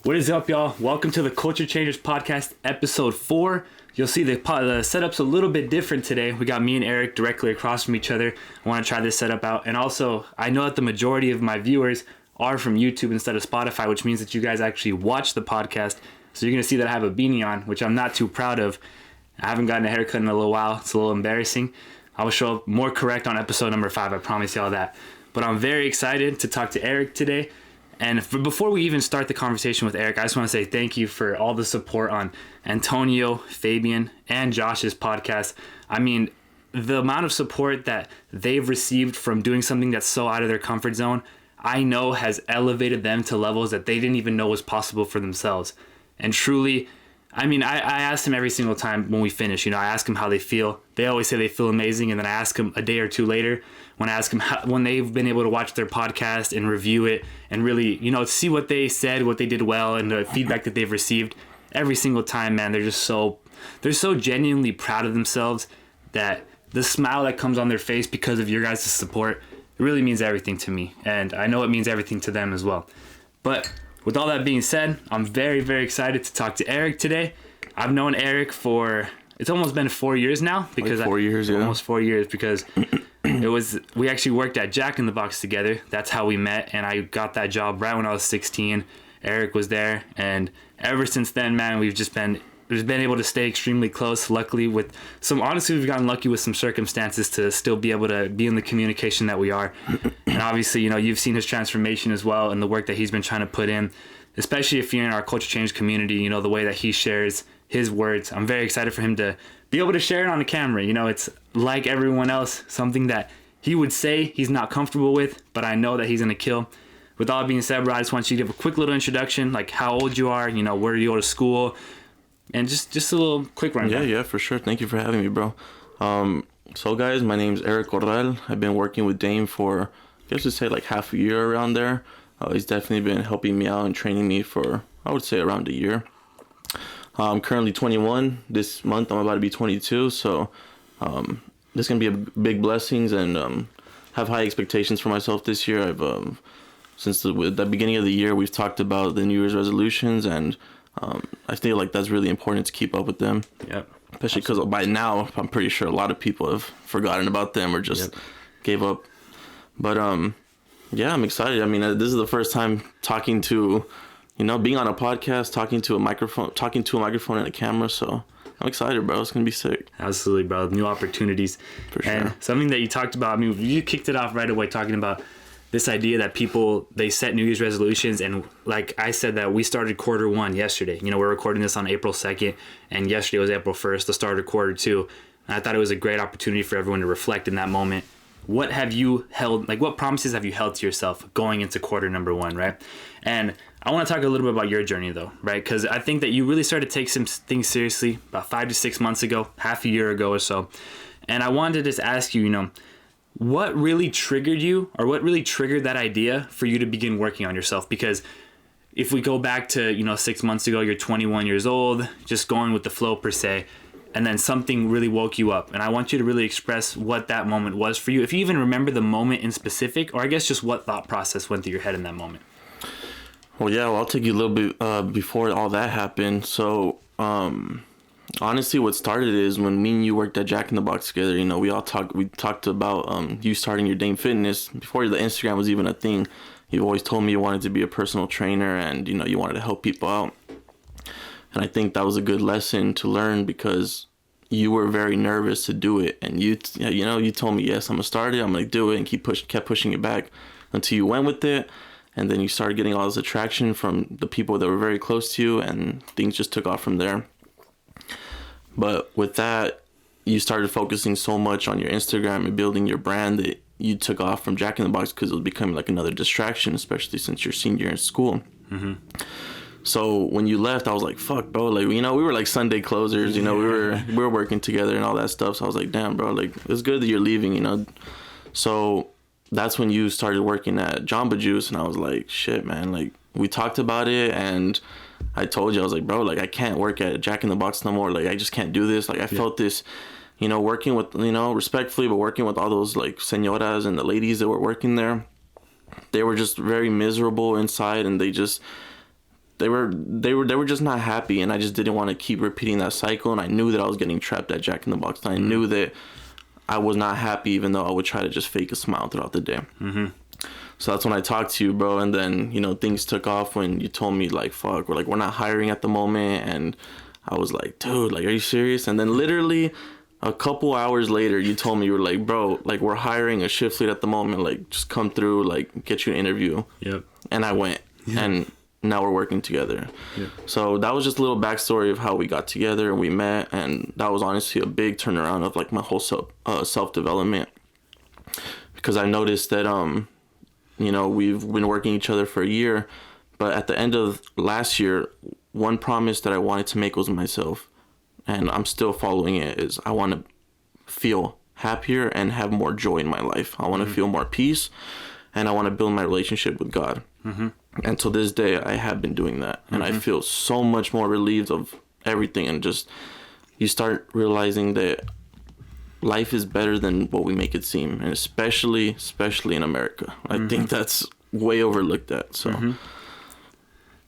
What is up, y'all? Welcome to the Culture Changers Podcast, episode 4. You'll see the setup's a little bit different today. We got me and Eric directly across from each other. I want to try this setup out. And also, I know that the majority of my viewers are from YouTube instead of Spotify, which means that you guys actually watch the podcast. So you're going to see that I have a beanie on, which I'm not too proud of. I haven't gotten a haircut in a little while. It's a little embarrassing. I will show up more correct on episode number 5. I promise y'all that. But I'm very excited to talk to Eric today. And before we even start the conversation with Eric, I just want to say thank you for all the support on Antonio, Fabian, and Josh's podcast. I mean, the amount of support that they've received from doing something that's so out of their comfort zone, I know has elevated them to levels that they didn't even know was possible for themselves. And truly, I mean, I ask them every single time when we finish, I ask them how they feel. They always say they feel amazing. And then I ask them a day or two later when I ask them when they've been able to watch their podcast and review it and really, see what they said, what they did well, and the feedback that they've received every single time, man. They're so genuinely proud of themselves that the smile that comes on their face because of your guys' support, it really means everything to me. And I know it means everything to them as well. But with all that being said, I'm very, very excited to talk to Eric today. I've known Eric for, it's almost been 4 years now. Because like 4 years, yeah. Almost 4 years because we actually worked at Jack in the Box together. That's how we met, and I got that job right when I was 16. Eric was there, and ever since then, man, we've been able to stay extremely close. Luckily, honestly, we've gotten lucky with some circumstances to still be able to be in the communication that we are. And obviously, you've seen his transformation as well and the work that he's been trying to put in, especially if you're in our culture change community, the way that he shares his words. I'm very excited for him to be able to share it on the camera. It's like everyone else, something that he would say he's not comfortable with, but I know that he's going to kill. With all being said, bro, I just want you to give a quick little introduction, like how old you are, where you go to school, and just a little quick rundown. Yeah, for sure. Thank you for having me, bro. So guys, my name's Eric Corral. I've been working with Dame for, I guess you'd say like half a year around there. He's definitely been helping me out and training me for, I would say, around a year. I'm currently 21. This month I'm about to be 22. So this is going to be a big blessings, and have high expectations for myself this year. I've since the beginning of the year, we've talked about the New Year's resolutions, and I feel like that's really important to keep up with them. Yep. Especially because by now, I'm pretty sure a lot of people have forgotten about them or just gave up. But yeah, I'm excited. I mean, this is the first time talking to, being on a podcast, talking to a microphone and a camera. So I'm excited, bro. It's going to be sick. Absolutely, bro. New opportunities. For sure. And something that you talked about, I mean, you kicked it off right away talking about this idea that people, they set New Year's resolutions. And like I said, that we started quarter 1 yesterday. We're recording this on April 2nd, and yesterday was April 1st, the start of quarter 2. And I thought it was a great opportunity for everyone to reflect in that moment. What have you held, what promises have you held to yourself going into quarter number 1, right? And I want to talk a little bit about your journey though, right? Because I think that you really started to take some things seriously about 5 to 6 months ago, half a year ago or so. And I wanted to just ask you, what really triggered you, or what really triggered that idea for you to begin working on yourself? Because if we go back to, 6 months ago, you're 21 years old, just going with the flow per se, and then something really woke you up. And I want you to really express what that moment was for you. If you even remember the moment in specific, or I guess just what thought process went through your head in that moment. Well, I'll take you a little bit before all that happened. So, honestly, what started is when me and you worked at Jack in the Box together. We talked about you starting your Dame Fitness before the Instagram was even a thing. You always told me you wanted to be a personal trainer, and you wanted to help people out. And I think that was a good lesson to learn, because you were very nervous to do it, and you told me, yes, I'm gonna start it, I'm gonna do it, and kept pushing it back until you went with it. And then you started getting all this attraction from the people that were very close to you, and things just took off from there. But with that, you started focusing so much on your Instagram and building your brand that you took off from Jack in the Box, because it was becoming like another distraction, especially since you're senior in school. Mm-hmm. So when you left, I was like, fuck, bro. Like, we were like Sunday closers, we were working together and all that stuff. So I was like, damn, bro, like, it's good that you're leaving, So that's when you started working at Jamba Juice, and I was like, shit, man, like, we talked about it, and I told you, I was like, bro, like, I can't work at Jack in the Box no more. Like, I just can't do this. Like, I felt this, working with, respectfully, but working with all those, like, senoras and the ladies that were working there. They were just very miserable inside, and they just, they were just not happy, and I just didn't want to keep repeating that cycle. And I knew that I was getting trapped at Jack in the Box. And I knew that I was not happy, even though I would try to just fake a smile throughout the day. So that's when I talked to you, bro. And then, you know, things took off when you told me, like, fuck, we're not hiring at the moment. And I was like, dude, like, are you serious? And then literally a couple hours later, you told me, you were like, bro, like, we're hiring a shift lead at the moment. Like, just come through, like, get you an interview. Yep. And I went. Yep. And now we're working together. Yep. So that was just a little backstory of how we got together and we met. And that was honestly a big turnaround of, like, my whole self-development. Because I noticed that, you know, we've been working each other for a year, but at the end of last year, one promise that I wanted to make was myself, and I'm still following it, is I want to feel happier and have more joy in my life. I want to feel more peace, and I want to build my relationship with God. And to this day, I have been doing that, and I feel so much more relieved of everything, and just, you start realizing that life is better than what we make it seem, and especially in America. I think that's way overlooked at. So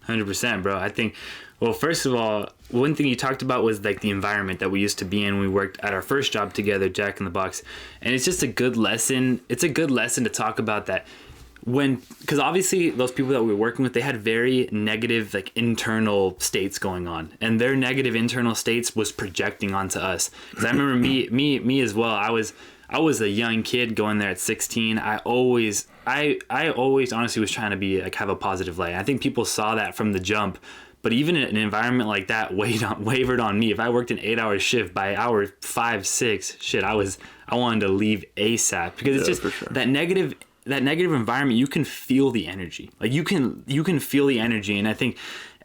100%, bro. I think, well, first of all, one thing you talked about was like the environment that we used to be in. We worked at our first job together, Jack in the Box, and it's just a good lesson. It's a good lesson to talk about that, because obviously those people that we were working with, they had very negative, like, internal states going on, and their negative internal states was projecting onto us. Because I remember me as well. I was a young kid going there at 16. I always honestly was trying to be, like, have a positive light. I think people saw that from the jump. But even in an environment like that wavered on me. If I worked an 8-hour shift, by hour 5, 6, shit, I wanted to leave ASAP, because it's just that negative environment. You can feel the energy. Like, you can feel the energy. And I think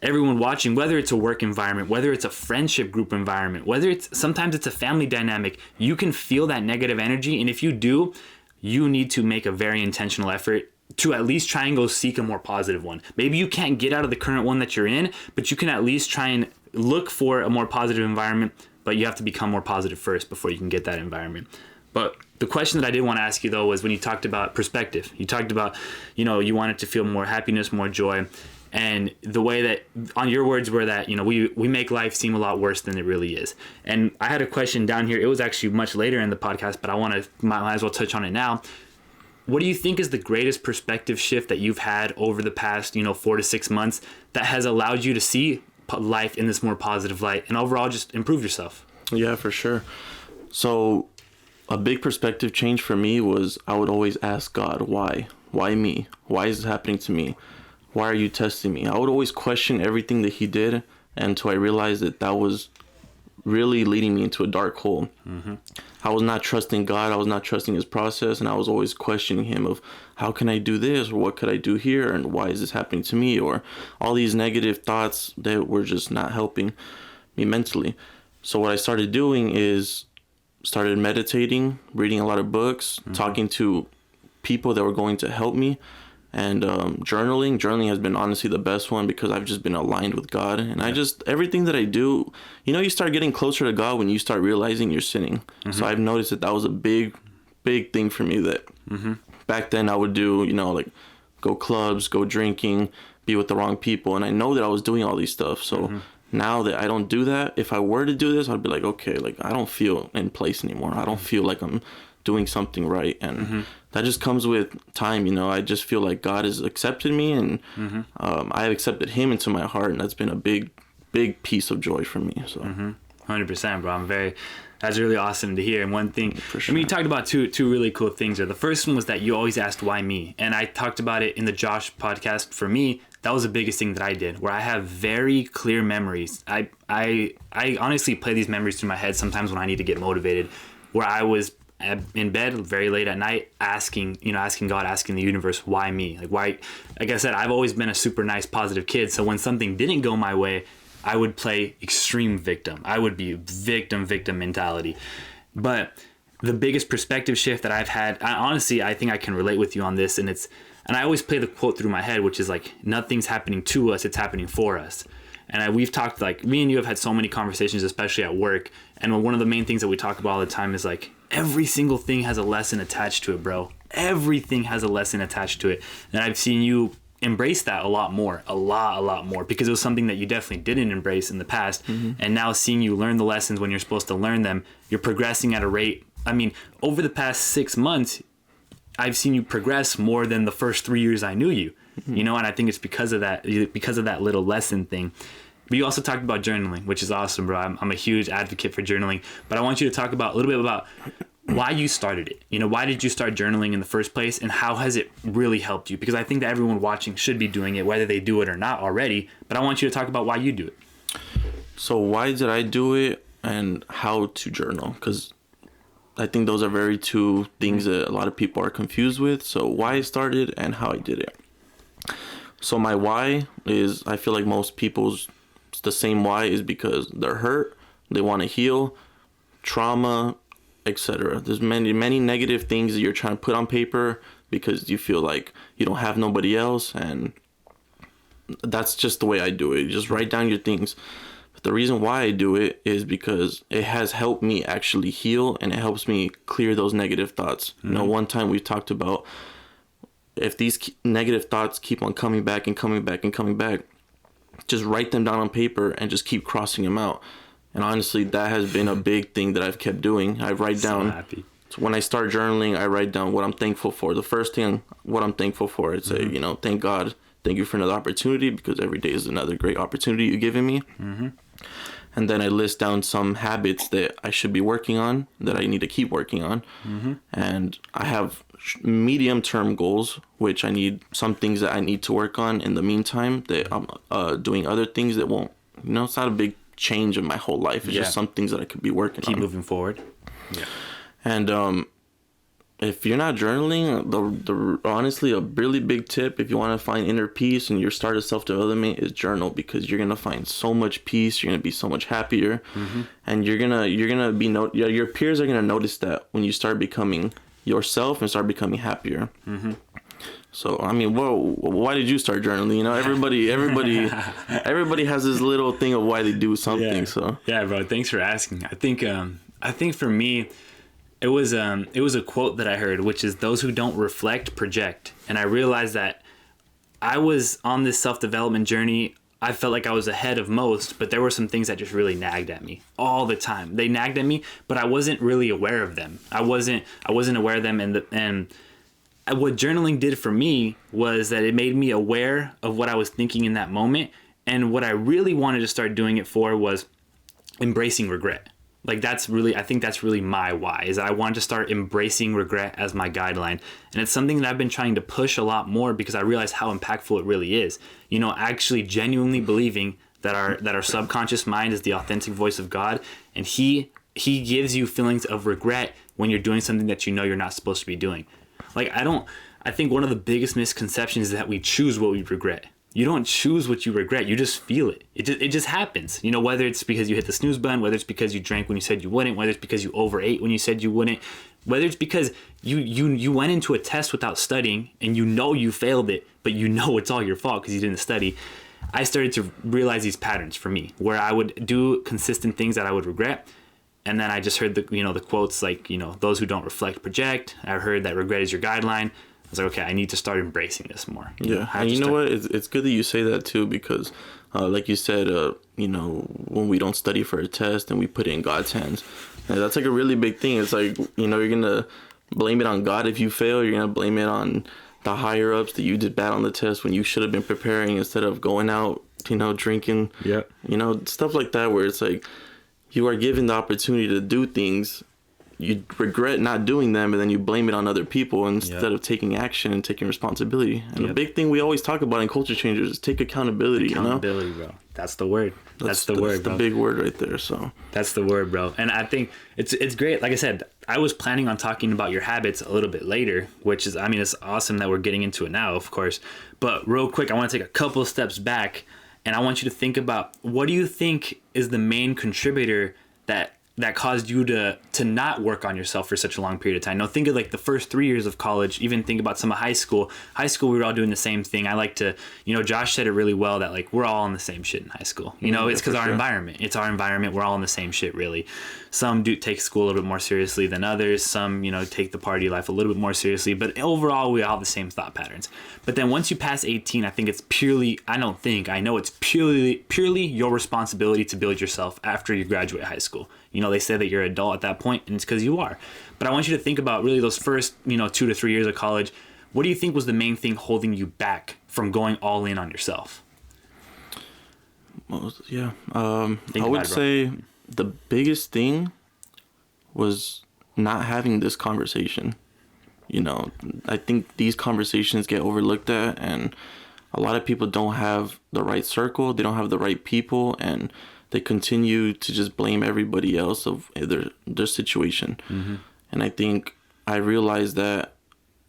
everyone watching, whether it's a work environment, whether it's a friendship group environment, whether sometimes it's a family dynamic, you can feel that negative energy. And if you do, you need to make a very intentional effort to at least try and go seek a more positive one. Maybe you can't get out of the current one that you're in, but you can at least try and look for a more positive environment, but you have to become more positive first before you can get that environment. But the question that I did want to ask you, though, was when you talked about perspective. You talked about, you know, you wanted to feel more happiness, more joy. And the way that, on your words, were that, you know, we make life seem a lot worse than it really is. And I had a question down here. It was actually much later in the podcast, but might as well touch on it now. What do you think is the greatest perspective shift that you've had over the past, 4 to 6 months that has allowed you to see life in this more positive light and overall just improve yourself? Yeah, for sure. So a big perspective change for me was I would always ask God, why? Why me? Why is this happening to me? Why are you testing me? I would always question everything that he did until I realized that was really leading me into a dark hole. I was not trusting God. I was not trusting his process. And I was always questioning him of how can I do this? Or what could I do here? And why is this happening to me? Or all these negative thoughts that were just not helping me mentally. So what I started doing is started meditating, reading a lot of books, talking to people that were going to help me. And journaling has been honestly the best one because I've just been aligned with God. And everything that I do, you start getting closer to God when you start realizing you're sinning. So I've noticed that was a big thing for me that back then I would do, like go clubs, go drinking, be with the wrong people. And I know that I was doing all these stuff. So now that I don't do that, if I were to do this, I'd be like, okay, like I don't feel in place anymore. I don't feel like I'm doing something right. And that just comes with time. I just feel like God has accepted me and I have accepted him into my heart. And that's been a big piece of joy for me. So 100%, bro. That's really awesome to hear. And one thing, sure. You talked about two really cool things there. The first one was that you always asked why me. And I talked about it in the Josh podcast. For me, that was the biggest thing that I did, where I have very clear memories. I honestly play these memories through my head sometimes when I need to get motivated, where I was in bed very late at night asking God, asking the universe, why me? Like, why? Like I said, I've always been a super nice, positive kid. So when something didn't go my way, I would play extreme victim. I would be victim mentality. But the biggest perspective shift that I've had, I think I can relate with you on this. And I always play the quote through my head, which is like, nothing's happening to us, it's happening for us. And we've talked, like, me and you have had so many conversations, especially at work. And one of the main things that we talk about all the time is like, every single thing has a lesson attached to it, bro. Everything has a lesson attached to it. And I've seen you embraced that a lot more, because it was something that you definitely didn't embrace in the past. And now seeing you learn the lessons when you're supposed to learn them, you're progressing at a rate. I mean, over the past 6 months, I've seen you progress more than the first 3 years I knew you, you know, and I think it's because of that little lesson thing. But you also talked about journaling, which is awesome, bro. I'm a huge advocate for journaling, but I want you to talk about a little bit about why you started it. You know, why did you start journaling in the first place, and how has it really helped you? Because I think that everyone watching should be doing it, whether they do it or not already. But I want you to talk about why you do it. So why did I do it and how to journal? Because I think those are very two things that a lot of people are confused with. So why I started and how I did it. So my why is, I feel like most people's the same why, is because they're hurt, they want to heal, trauma, etc. There's many negative things that you're trying to put on paper because you feel like you don't have nobody else, and that's just the way I do it. You just write down your things. But the reason why I do it is because it has helped me actually heal, and it helps me clear those negative thoughts. You know, one time we talked about, if these negative thoughts keep on coming back and coming back and coming back, just write them down on paper and just keep crossing them out. And honestly, that has been a big thing that I've kept doing. I write down, so when I start journaling, I write down what I'm thankful for. The first thing, what I'm thankful for, I'd say, you know, thank God, thank you for another opportunity, because every day is another great opportunity you've given me. And then I list down some habits that I should be working on, that I need to keep working on. And I have medium-term goals, which I need some things that I need to work on in the meantime, that I'm doing other things that won't, you know, it's not a big change in my whole life. It's just some things that I could be working on. Keep moving forward. Yeah. And if you're not journaling, the honestly, a really big tip, if you want to find inner peace and your start of self-development, is journal, because you're gonna find so much peace. You're gonna be so much happier, and you're gonna be your peers are gonna notice that when you start becoming yourself and start becoming happier. So I mean, why did you start journaling? You know, everybody has this little thing of why they do something. Yeah. So yeah, bro. Thanks for asking. I think for me, it was a quote that I heard, which is, "Those who don't reflect project." And I realized that I was on this self-development journey. I felt like I was ahead of most, but there were some things that just really nagged at me all the time. They nagged at me, but I wasn't really aware of them. I wasn't aware of them, and what journaling did for me was that it made me aware of what I was thinking in that moment. And what I really wanted to start doing it for was embracing regret. Like, I think that's really my why, is that I wanted to start embracing regret as my guideline. And it's something that I've been trying to push a lot more, because I realize how impactful it really is. You know, actually genuinely believing that our subconscious mind is the authentic voice of God, and he gives you feelings of regret when you're doing something that you know you're not supposed to be doing. Like, I think one of the biggest misconceptions is that we choose what we regret. You don't choose what you regret. You just feel it. It just happens. You know, whether it's because you hit the snooze button, whether it's because you drank when you said you wouldn't, whether it's because you overate when you said you wouldn't, whether it's because you went into a test without studying and you know you failed it, but you know it's all your fault because you didn't study. I started to realize these patterns for me, where I would do consistent things that I would regret. And then I just heard the quotes like, you know, "Those who don't reflect project." I heard that regret is your guideline. I was like, okay, I need to start embracing this more. Yeah, and you know what? It's good that you say that too, because like you said, you know, when we don't study for a test and we put it in God's hands, and that's like a really big thing. It's like, you know, you're going to blame it on God if you fail. You're going to blame it on the higher ups that you did bad on the test when you should have been preparing instead of going out, you know, drinking. Yeah. You know, stuff like that, where it's like, you are given the opportunity to do things, you regret not doing them, and then you blame it on other people instead of taking action and taking responsibility. And the big thing we always talk about in culture changers is take accountability. Accountability, you know? Bro. That's the word. That's the word, bro. That's the big word right there. So that's the word, bro. And I think it's great. Like I said, I was planning on talking about your habits a little bit later, which is, I mean, it's awesome that we're getting into it now, of course. But real quick, I want to take a couple of steps back, and I want you to think about, what do you think is the main contributor that that caused you to not work on yourself for such a long period of time? Now think of like the first 3 years of college, even think about some of high school. High school, we were all doing the same thing. I like to, Josh said it really well that like we're all in the same shit in high school. It's because our environment. It's our environment. We're all in the same shit, really. Some do take school a little bit more seriously than others. Some, take the party life a little bit more seriously. But overall, we all have the same thought patterns. But then once you pass 18, I think it's purely, I know it's purely your responsibility to build yourself after you graduate high school. They say that you're an adult at that point, and it's because you are. But I want you to think about really those first, 2 to 3 years of college. What do you think was the main thing holding you back from going all in on yourself? Well, yeah. I would say the biggest thing was not having this conversation. I think these conversations get overlooked at, and a lot of people don't have the right circle. They don't have the right people, and they continue to just blame everybody else of their situation. Mm-hmm. And I think I realized that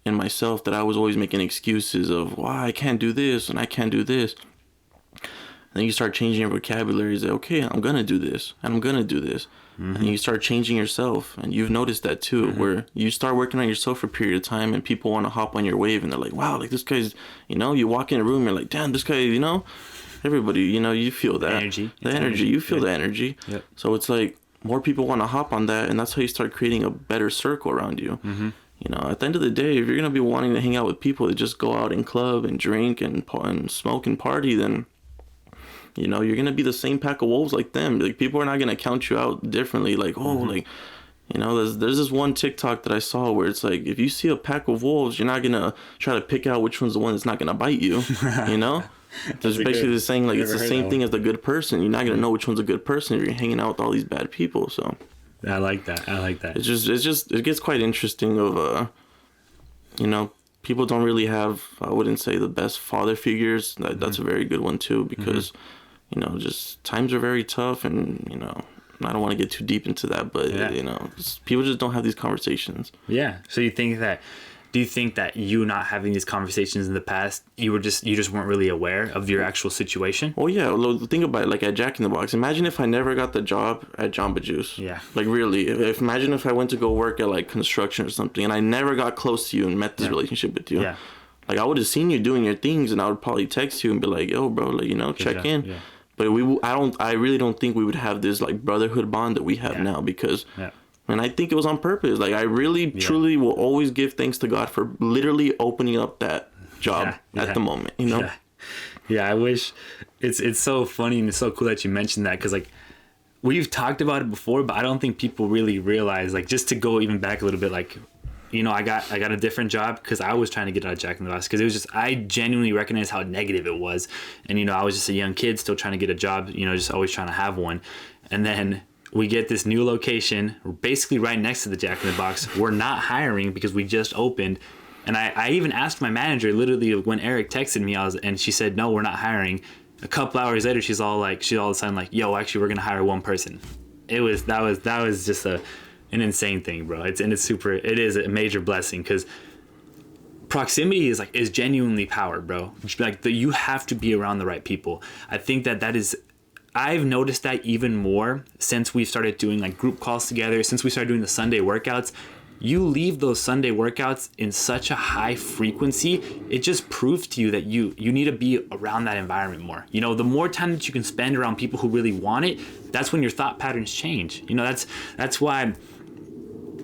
in myself, that I was always making excuses of why I can't do this and I can't do this. And then you start changing your vocabulary. Say, okay, I'm going to do this and I'm going to do this. Mm-hmm. And you start changing yourself. And you've noticed that too, mm-hmm. where you start working on yourself for a period of time and people want to hop on your wave and they're like, wow, like this guy's, you walk in a room, you're like, damn, this guy, everybody, you feel that. The energy. You feel the energy. Yep. So it's like more people want to hop on that, and that's how you start creating a better circle around you. Mm-hmm. At the end of the day, if you're going to be wanting to hang out with people that just go out and club and drink and smoke and party, then, you're going to be the same pack of wolves like them. Like, people are not going to count you out differently. Like, there's this one TikTok that I saw where it's like, if you see a pack of wolves, you're not going to try to pick out which one's the one that's not going to bite you, There's basically saying like it's the same thing as the good person. You're not gonna know which one's a good person if you're hanging out with all these bad people. So I like that. It gets quite interesting of people don't really have, I wouldn't say the best father figures. That's a very good one too, because just times are very tough, and I don't want to get too deep into that, but people just don't have these conversations. Yeah. So do you think that you not having these conversations in the past, you just weren't really aware of your actual situation? Oh yeah, think about it. Like at Jack in the Box, imagine if I never got the job at Jamba Juice. Yeah. Like really, imagine if I went to go work at like construction or something, and I never got close to you and met this relationship with you. Yeah. Like I would have seen you doing your things, and I would probably text you and be like, "Yo, bro, like check in." Yeah. But I really don't think we would have this like brotherhood bond that we have now, because. Yeah. And I think it was on purpose. Like, I really, truly will always give thanks to God for literally opening up that job at the moment, Yeah, I wish. It's so funny and it's so cool that you mentioned that, because, like, we've talked about it before, but I don't think people really realize, like, just to go even back a little bit, like, I got a different job because I was trying to get out of Jack in the Box, because it was just, I genuinely recognized how negative it was. And, I was just a young kid still trying to get a job, just always trying to have one. And then we get this new location, basically right next to the Jack in the Box. We're not hiring because we just opened. And I even asked my manager, literally, when Eric texted me, and she said, no, we're not hiring. A couple hours later, she's all of a sudden like, yo, actually, we're going to hire one person. That was just an insane thing, bro. It is a major blessing, because proximity is genuinely power, bro. Like, you have to be around the right people. I think that is, I've noticed that even more since we started doing like group calls together, since we started doing the Sunday workouts. You leave those Sunday workouts in such a high frequency, it just proves to you that you need to be around that environment more. The more time that you can spend around people who really want it, that's when your thought patterns change. That's why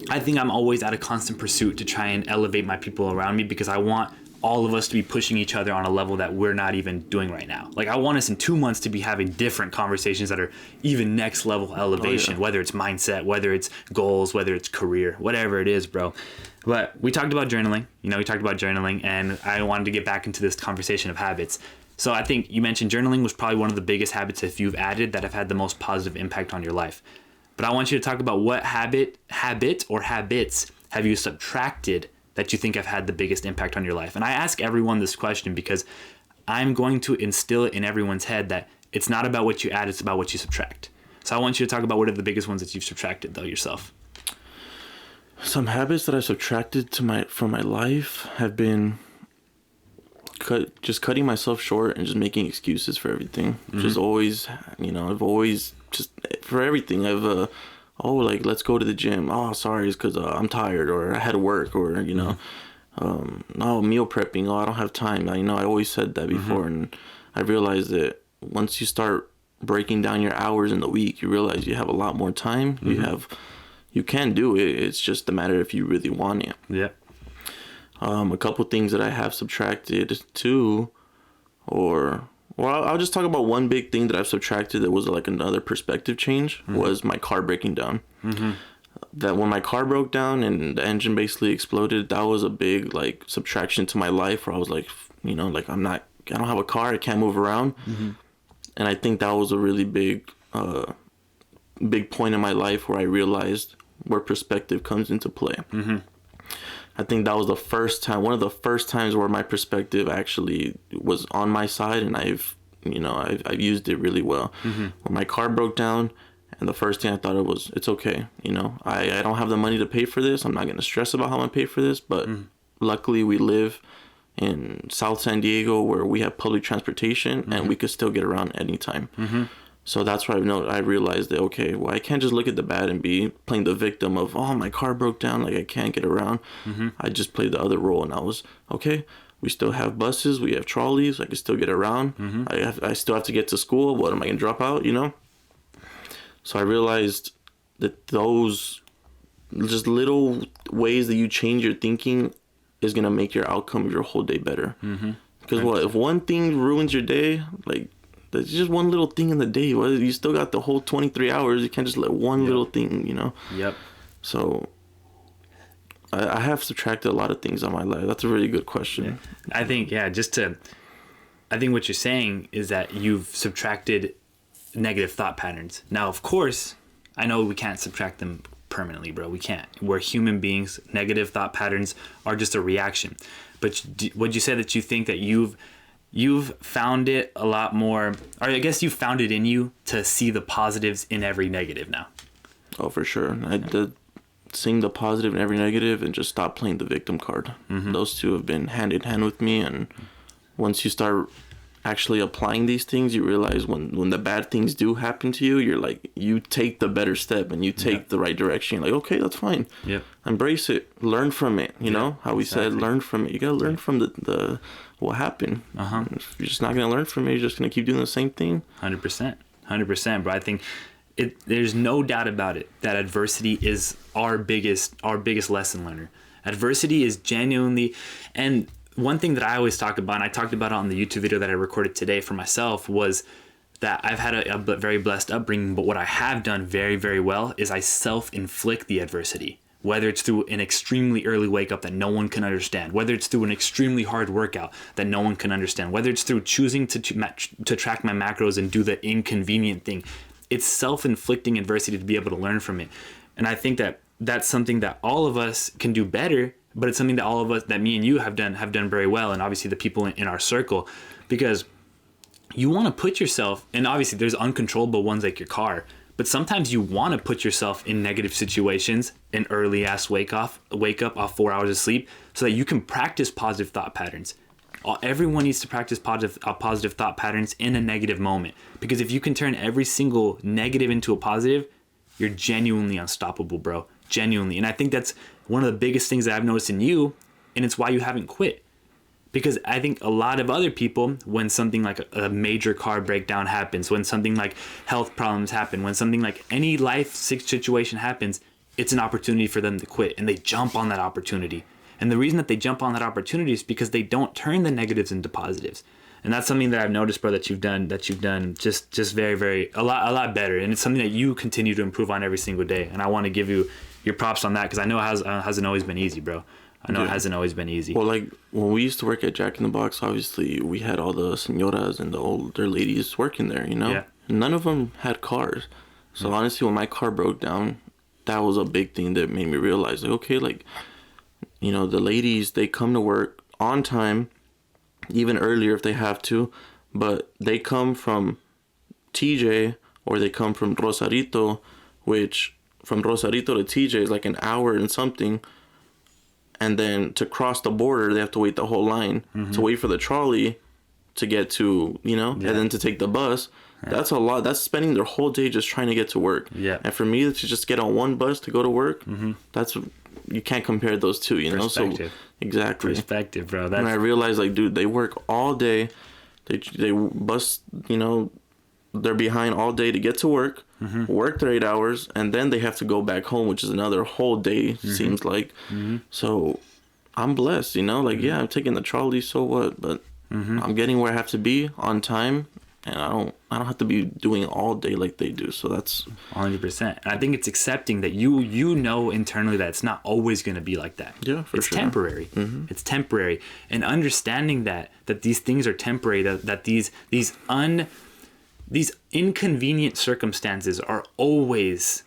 I think I'm always at a constant pursuit to try and elevate my people around me, because I want all of us to be pushing each other on a level that we're not even doing right now. Like, I want us in 2 months to be having different conversations that are even next level elevation, whether it's mindset, whether it's goals, whether it's career, whatever it is, bro. But we talked about journaling, and I wanted to get back into this conversation of habits. So I think you mentioned journaling was probably one of the biggest habits that you've added that have had the most positive impact on your life. But I want you to talk about what habit or habits have you subtracted that you think have had the biggest impact on your life. And I ask everyone this question because I'm going to instill it in everyone's head that it's not about what you add, it's about what you subtract. So I want you to talk about what are the biggest ones that you've subtracted, though, yourself. Some habits that I subtracted from my life have been just cutting myself short and just making excuses for everything. Mm-hmm. Just always, I've always just for everything. I've oh, like, let's go to the gym. Oh, sorry, it's because I'm tired, or I had to work, or, you know, no, meal prepping. Oh, I don't have time. I always said that before. And I realized that once you start breaking down your hours in the week, you realize you have a lot more time. You can do it. It's just a matter if you really want it. Yeah. A couple things that I have subtracted too, I'll just talk about one big thing that I've subtracted that was like another perspective change, was my car breaking down. That when my car broke down and the engine basically exploded, that was a big like subtraction to my life, where I was like, like I don't have a car, I can't move around. And I think that was a really big point in my life where I realized where perspective comes into play. I think that was one of the first times where my perspective actually was on my side, and I've used it really well. When my car broke down, and the first thing I thought of was, it's okay. I don't have the money to pay for this. I'm not going to stress about how I'm going to pay for this, but luckily we live in South San Diego where we have public transportation and we could still get around anytime. So that's where I realized that, okay, well, I can't just look at the bad and be playing the victim of, oh, my car broke down, like I can't get around. I just played the other role, and I was, okay, we still have buses, we have trolleys, I can still get around. I still have to get to school. What am I going to drop out, So I realized that those just little ways that you change your thinking is going to make your outcome of your whole day better. Because if one thing ruins your day, like, there's just one little thing in the day. Well, you still got the whole 23 hours. You can't just let one little thing, Yep. So I have subtracted a lot of things on my life. That's a really good question. Yeah. I think, I think what you're saying is that you've subtracted negative thought patterns. Now, of course, I know we can't subtract them permanently, bro. We can't. We're human beings. Negative thought patterns are just a reaction. But would you say that you think that you've found it a lot more, or I guess you found it in you to see the positives in every negative now? Oh, for sure. I did seeing the positive in every negative and just stop playing the victim card. Those two have been hand in hand with me. And once you start actually applying these things, you realize when the bad things do happen to you, you're like, you take the better step and you take the right direction. You're like, okay, that's fine. Embrace it. Learn from it. You know how we said, learn from it. You got to learn from the what happened. If you're just not going to learn from it, you're just going to keep doing the same thing. 100%. But I think there's no doubt about it that adversity is our biggest lesson learner. Adversity is genuinely, and one thing that I always talk about, and I talked about it on the YouTube video that I recorded today for myself, was that I've had a very blessed upbringing, but what I have done very, very well is I self-inflict the adversity. Whether it's through an extremely early wake up that no one can understand, whether it's through an extremely hard workout that no one can understand, whether it's through choosing to track my macros and do the inconvenient thing, it's self-inflicting adversity to be able to learn from it. And I think that that's something that all of us can do better, but it's something that all of us, that me and you have done very well, and obviously the people in our circle, because you want to put yourself, and obviously there's uncontrollable ones like your car, but sometimes you want to put yourself in negative situations, an early ass wake up off 4 hours of sleep, so that you can practice positive thought patterns. Everyone needs to practice positive thought patterns in a negative moment, because if you can turn every single negative into a positive, you're genuinely unstoppable, bro. Genuinely. And I think that's one of the biggest things that I've noticed in you, and it's why you haven't quit. Because I think a lot of other people, when something like a major car breakdown happens, when something like health problems happen, when something like any life situation happens, it's an opportunity for them to quit, and they jump on that opportunity. And the reason that they jump on that opportunity is because they don't turn the negatives into positives. And that's something that I've noticed, bro, that you've done just very, very, a lot better. And it's something that you continue to improve on every single day. And I want to give you your props on that, because I know it hasn't always been easy, bro. I know it hasn't always been easy. Well, like when we used to work at Jack in the Box, obviously we had all the señoras and the older ladies working there, Yeah. None of them had cars. So honestly, when my car broke down, that was a big thing that made me realize, like, okay, like, the ladies, they come to work on time, even earlier if they have to, but they come from TJ or they come from Rosarito, which from Rosarito to TJ is like an hour and something. And then to cross the border, they have to wait the whole line to wait for the trolley to get to, and then to take the bus. That's a lot. That's spending their whole day just trying to get to work. Yeah. And for me to just get on one bus to go to work, that's, you can't compare those two, you know? So exactly. Perspective, bro. And I realized, like, dude, they work all day. They bust, you know, they're behind all day to get to work, work their 8 hours, and then they have to go back home, which is another whole day, seems like. So I'm blessed, you know? Like, yeah, I'm taking the trolley, so what? But I'm getting where I have to be on time, and I don't have to be doing it all day like they do. So that's 100%. And I think it's accepting that you know internally that it's not always going to be like that. Yeah, for it's sure. Temporary. It's temporary, and understanding that these things are temporary. That these inconvenient circumstances are always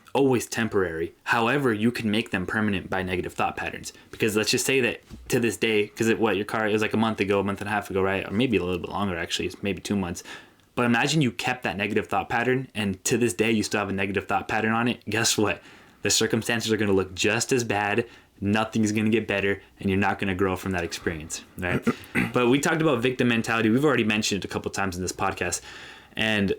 temporary. However, you can make them permanent by negative thought patterns. Because let's just say that to this day, because your car, it was like a month and a half ago, right? Or maybe a little bit longer, actually. It's maybe 2 months. But imagine you kept that negative thought pattern, and to this day, you still have a negative thought pattern on it. Guess what? The circumstances are going to look just as bad. Nothing's going to get better, and you're not going to grow from that experience, right? But we talked about victim mentality. We've already mentioned it a couple times in this podcast. And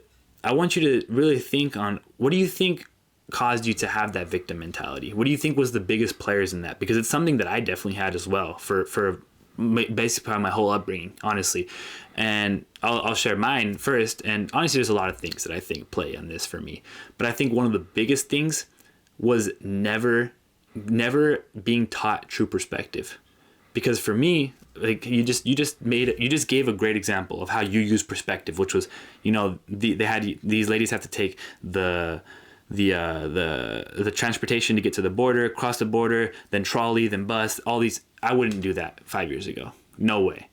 I want you to really think on, what do you think caused you to have that victim mentality? What do you think was the biggest players in that? Because it's something that I definitely had as well for basically my whole upbringing, honestly. And I'll share mine first. And honestly, there's a lot of things that I think play on this for me. But I think one of the biggest things was never being taught true perspective. Because for me, like you just gave a great example of how you use perspective, which was, you know, these ladies have to take the transportation to get to the border, cross the border, then trolley, then bus, all these. I wouldn't do that 5 years ago. No way.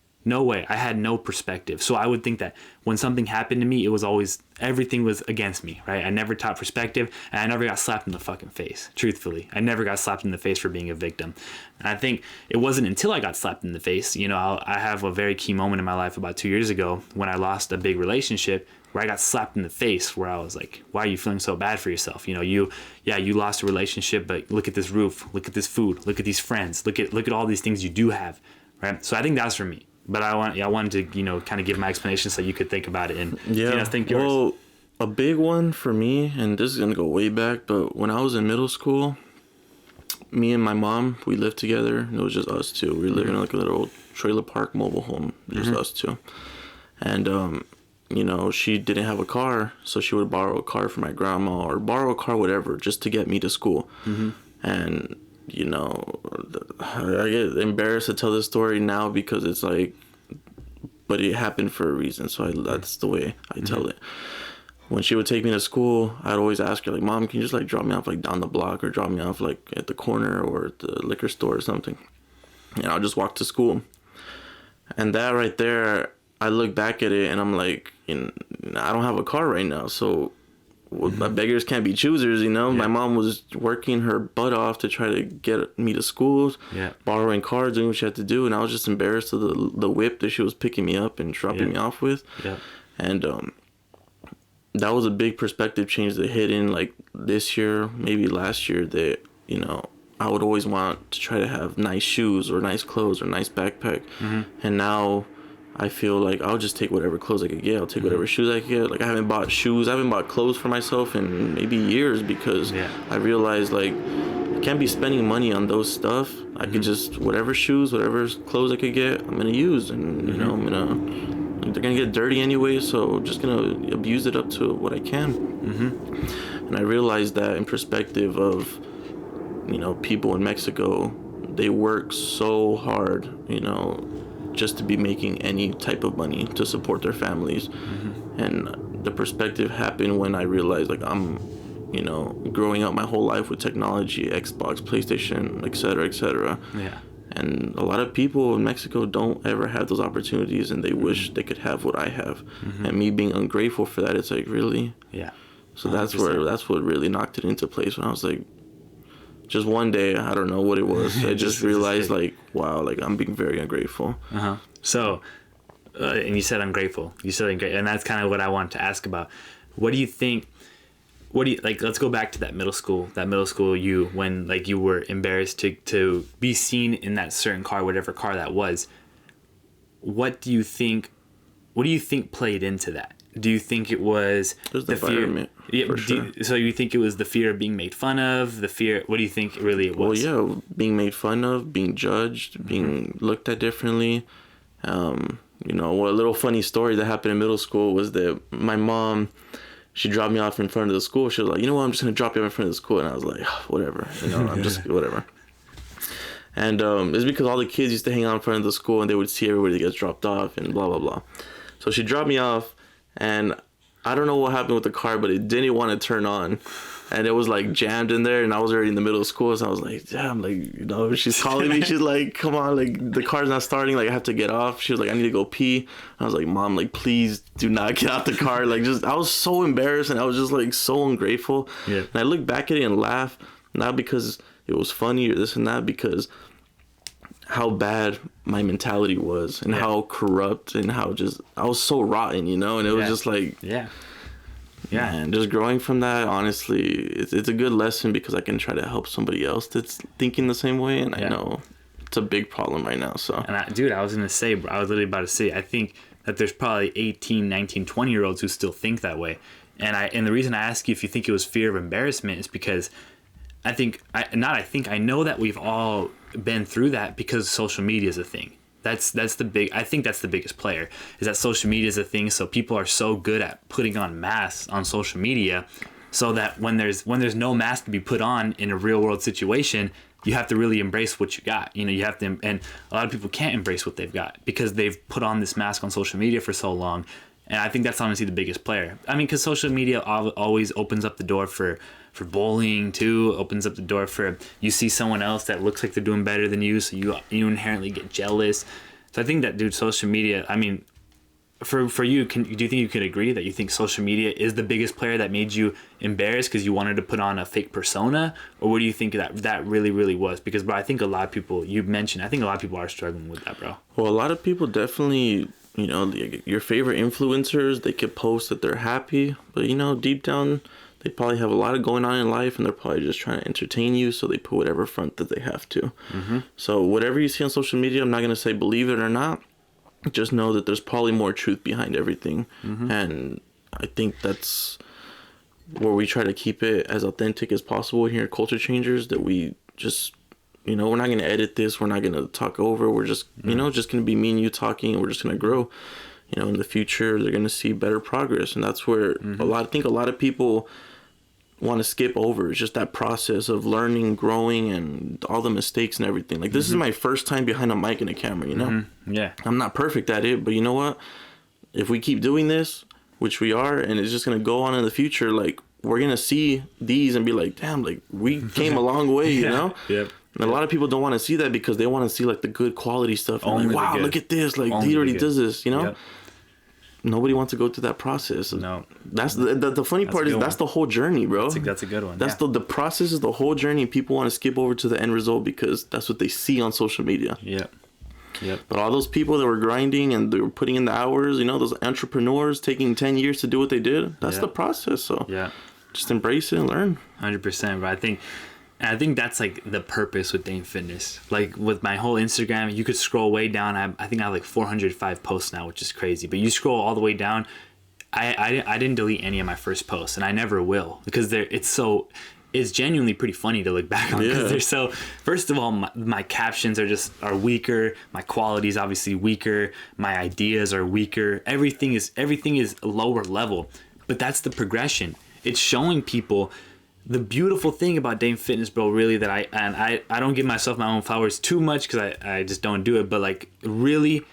I had no perspective. So I would think that when something happened to me, it was always, everything was against me, right? I never taught perspective, and I never got slapped in the fucking face. Truthfully, I never got slapped in the face for being a victim. And I think it wasn't until I got slapped in the face, you know, I have a very key moment in my life about 2 years ago when I lost a big relationship, where I got slapped in the face, where I was like, why are you feeling so bad for yourself? You know, you lost a relationship, but look at this roof, look at this food, look at these friends, look at all these things you do have, right? So I think that's for me. But I wanted to, you know, kind of give my explanation so you could think about it and think yours. Well, a big one for me, and this is going to go way back, but when I was in middle school, me and my mom, we lived together, and it was just us two. We lived in like a little trailer park mobile home, just us two. And, you know, she didn't have a car, so she would borrow a car from my grandma or borrow a car, whatever, just to get me to school. And, you know, I get embarrassed to tell this story now because it's like, but it happened for a reason. So that's the way I tell it. When she would take me to school, I'd always ask her, like, Mom, can you just like drop me off like down the block, or drop me off like at the corner or at the liquor store or something? And I'll just walk to school. And that right there, I look back at it and I'm like, I don't have a car right now. So beggars can't be choosers, you know? Yeah. My mom was working her butt off to try to get me to school, borrowing cars, doing what she had to do. And I was just embarrassed of the whip that she was picking me up and dropping me off with. Yeah. And that was a big perspective change that hit in like this year, maybe last year, that, you know, I would always want to try to have nice shoes or nice clothes or nice backpack. And now I feel like I'll just take whatever clothes I could get. I'll take whatever shoes I could get. Like, I haven't bought shoes. I haven't bought clothes for myself in maybe years because I realized, like, I can't be spending money on those stuff. I could just, whatever shoes, whatever clothes I could get, I'm going to use. And, you know, they're going to get dirty anyway, so I'm just going to abuse it up to what I can. And I realized that in perspective of, you know, people in Mexico, they work so hard, you know, just to be making any type of money to support their families. And the perspective happened when I realized, like, I'm, you know, growing up my whole life with technology, Xbox, PlayStation, etc., etc. And a lot of people in Mexico don't ever have those opportunities, and they wish they could have what I have. And me being ungrateful for that, it's like, really? So 100%. That's what really knocked it into place, when I was like, just one day, I don't know what it was, I just realized, like, wow, like, I'm being very ungrateful. So, and you said ungrateful. And that's kind of what I wanted to ask about. What do you think, like, let's go back to that middle school you, when, like, you were embarrassed to be seen in that certain car, whatever car that was. What do you think played into that? do you think it was There's the fear? environment, Yeah. for sure. So you think it was the fear of being made fun of? The fear? What do you think really it was? Well, yeah, being made fun of, being judged, being looked at differently. You know, a little funny story that happened in middle school was that my mom, she dropped me off in front of the school. She was like, you know what, I'm just going to drop you off in front of the school. And I was like, whatever, you know, I'm just, whatever. And it's because all the kids used to hang out in front of the school and they would see everybody that gets dropped off and blah, blah, blah. So she dropped me off and I don't know what happened with the car, but it didn't want to turn on. And it was like jammed in there, and I was already in the middle of school, so I was like, damn, like, you know, she's calling me, she's like, come on, like, the car's not starting, like, I have to get off. She was like, I need to go pee. I was like, Mom, like, please do not get out the car. Like, just, I was so embarrassed, and I was just, like, so ungrateful. Yeah. And I look back at it and laugh, not because it was funny or this and that, because how bad my mentality was, and how corrupt, and how just, I was so rotten, you know, and it was just like, yeah. And just growing from that, honestly, it's a good lesson because I can try to help somebody else that's thinking the same way. And I know it's a big problem right now. So, and I was going to say, I was literally about to say, I think that there's probably 18, 19, 20-year-olds who still think that way. And the reason I ask you if you think it was fear of embarrassment is because I know that we've all been through that because social media is a thing. I think that's the biggest player, is that social media is a thing. So people are so good at putting on masks on social media, so that when there's no mask to be put on in a real world situation, you have to really embrace what you got. You know, you have to, and a lot of people can't embrace what they've got because they've put on this mask on social media for so long. And I think that's honestly the biggest player. I mean, because social media always opens up the door for bullying too, opens up the door for, you see someone else that looks like they're doing better than you, so you inherently get jealous. So I think that, dude, social media, I mean, for you, do you think you could agree that you think social media is the biggest player that made you embarrassed because you wanted to put on a fake persona? Or what do you think that really, really was? Because, bro, I think a lot of people, you mentioned, I think a lot of people are struggling with that, bro. Well, a lot of people definitely, you know, your favorite influencers, they could post that they're happy, but, you know, deep down, they probably have a lot of going on in life, and they're probably just trying to entertain you, so they put whatever front that they have to. Mm-hmm. So whatever you see on social media, I'm not going to say believe it or not. Just know that there's probably more truth behind everything. Mm-hmm. And I think that's where we try to keep it as authentic as possible here at Culture Changers, that we just, you know, we're not going to edit this. We're not going to talk over. We're just, you know, just going to be me and you talking, and we're just going to grow. You know, in the future, they're going to see better progress. And that's where I think a lot of people want to skip over. It's just that process of learning, growing, and all the mistakes and everything. Like, this is my first time behind a mic and a camera, you know? Mm-hmm. Yeah. I'm not perfect at it, but you know what? If we keep doing this, which we are, and it's just going to go on in the future, like, we're going to see these and be like, damn, like, we came a long way, you know? Yep. And a lot of people don't want to see that because they want to see, like, the good quality stuff. And like, wow, look at this. Like, he already does this, you know? Yep. Nobody wants to go through that process. No. That's the funny part is that's the whole journey, bro. That's a good one. That's the process is the whole journey. People want to skip over to the end result because that's what they see on social media. Yep. But all those people that were grinding and they were putting in the hours, you know, those entrepreneurs taking 10 years to do what they did, that's the process. So just embrace it and learn. 100%. But I think that's like the purpose with Dame Fitness. Like with my whole Instagram, you could scroll way down. I think I have like 405 posts now, which is crazy. But you scroll all the way down. I didn't delete any of my first posts, and I never will, because it's genuinely pretty funny to look back on, because they're so, first of all, my captions are weaker. My quality is obviously weaker. My ideas are weaker. Everything is lower level. But that's the progression. It's showing people. The beautiful thing about Dame Fitness, bro, really, that I don't give myself my own flowers too much because I just don't do it, but like, really,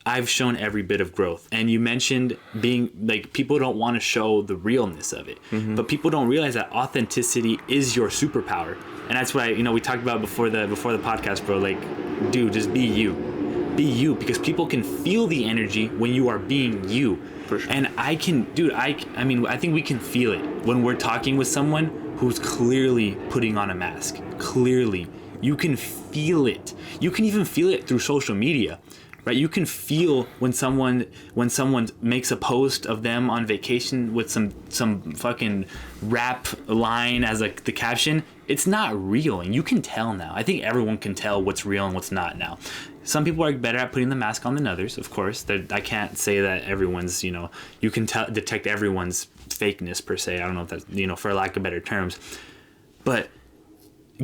I've shown every bit of growth. And you mentioned being like, people don't want to show the realness of it, but people don't realize that authenticity is your superpower. And that's why, we talked about before the podcast, bro, like, dude, just be you, because people can feel the energy when you are being you. For sure. And I think we can feel it when we're talking with someone who's clearly putting on a mask. Clearly, you can feel it. You can even feel it through social media, right? You can feel when someone makes a post of them on vacation with some fucking rap line as like the caption. It's not real, and you can tell now. I think everyone can tell what's real and what's not now. Some people are better at putting the mask on than others, of course. I can't say that everyone's, you can detect everyone's fakeness per se. I don't know if that's, for lack of better terms. But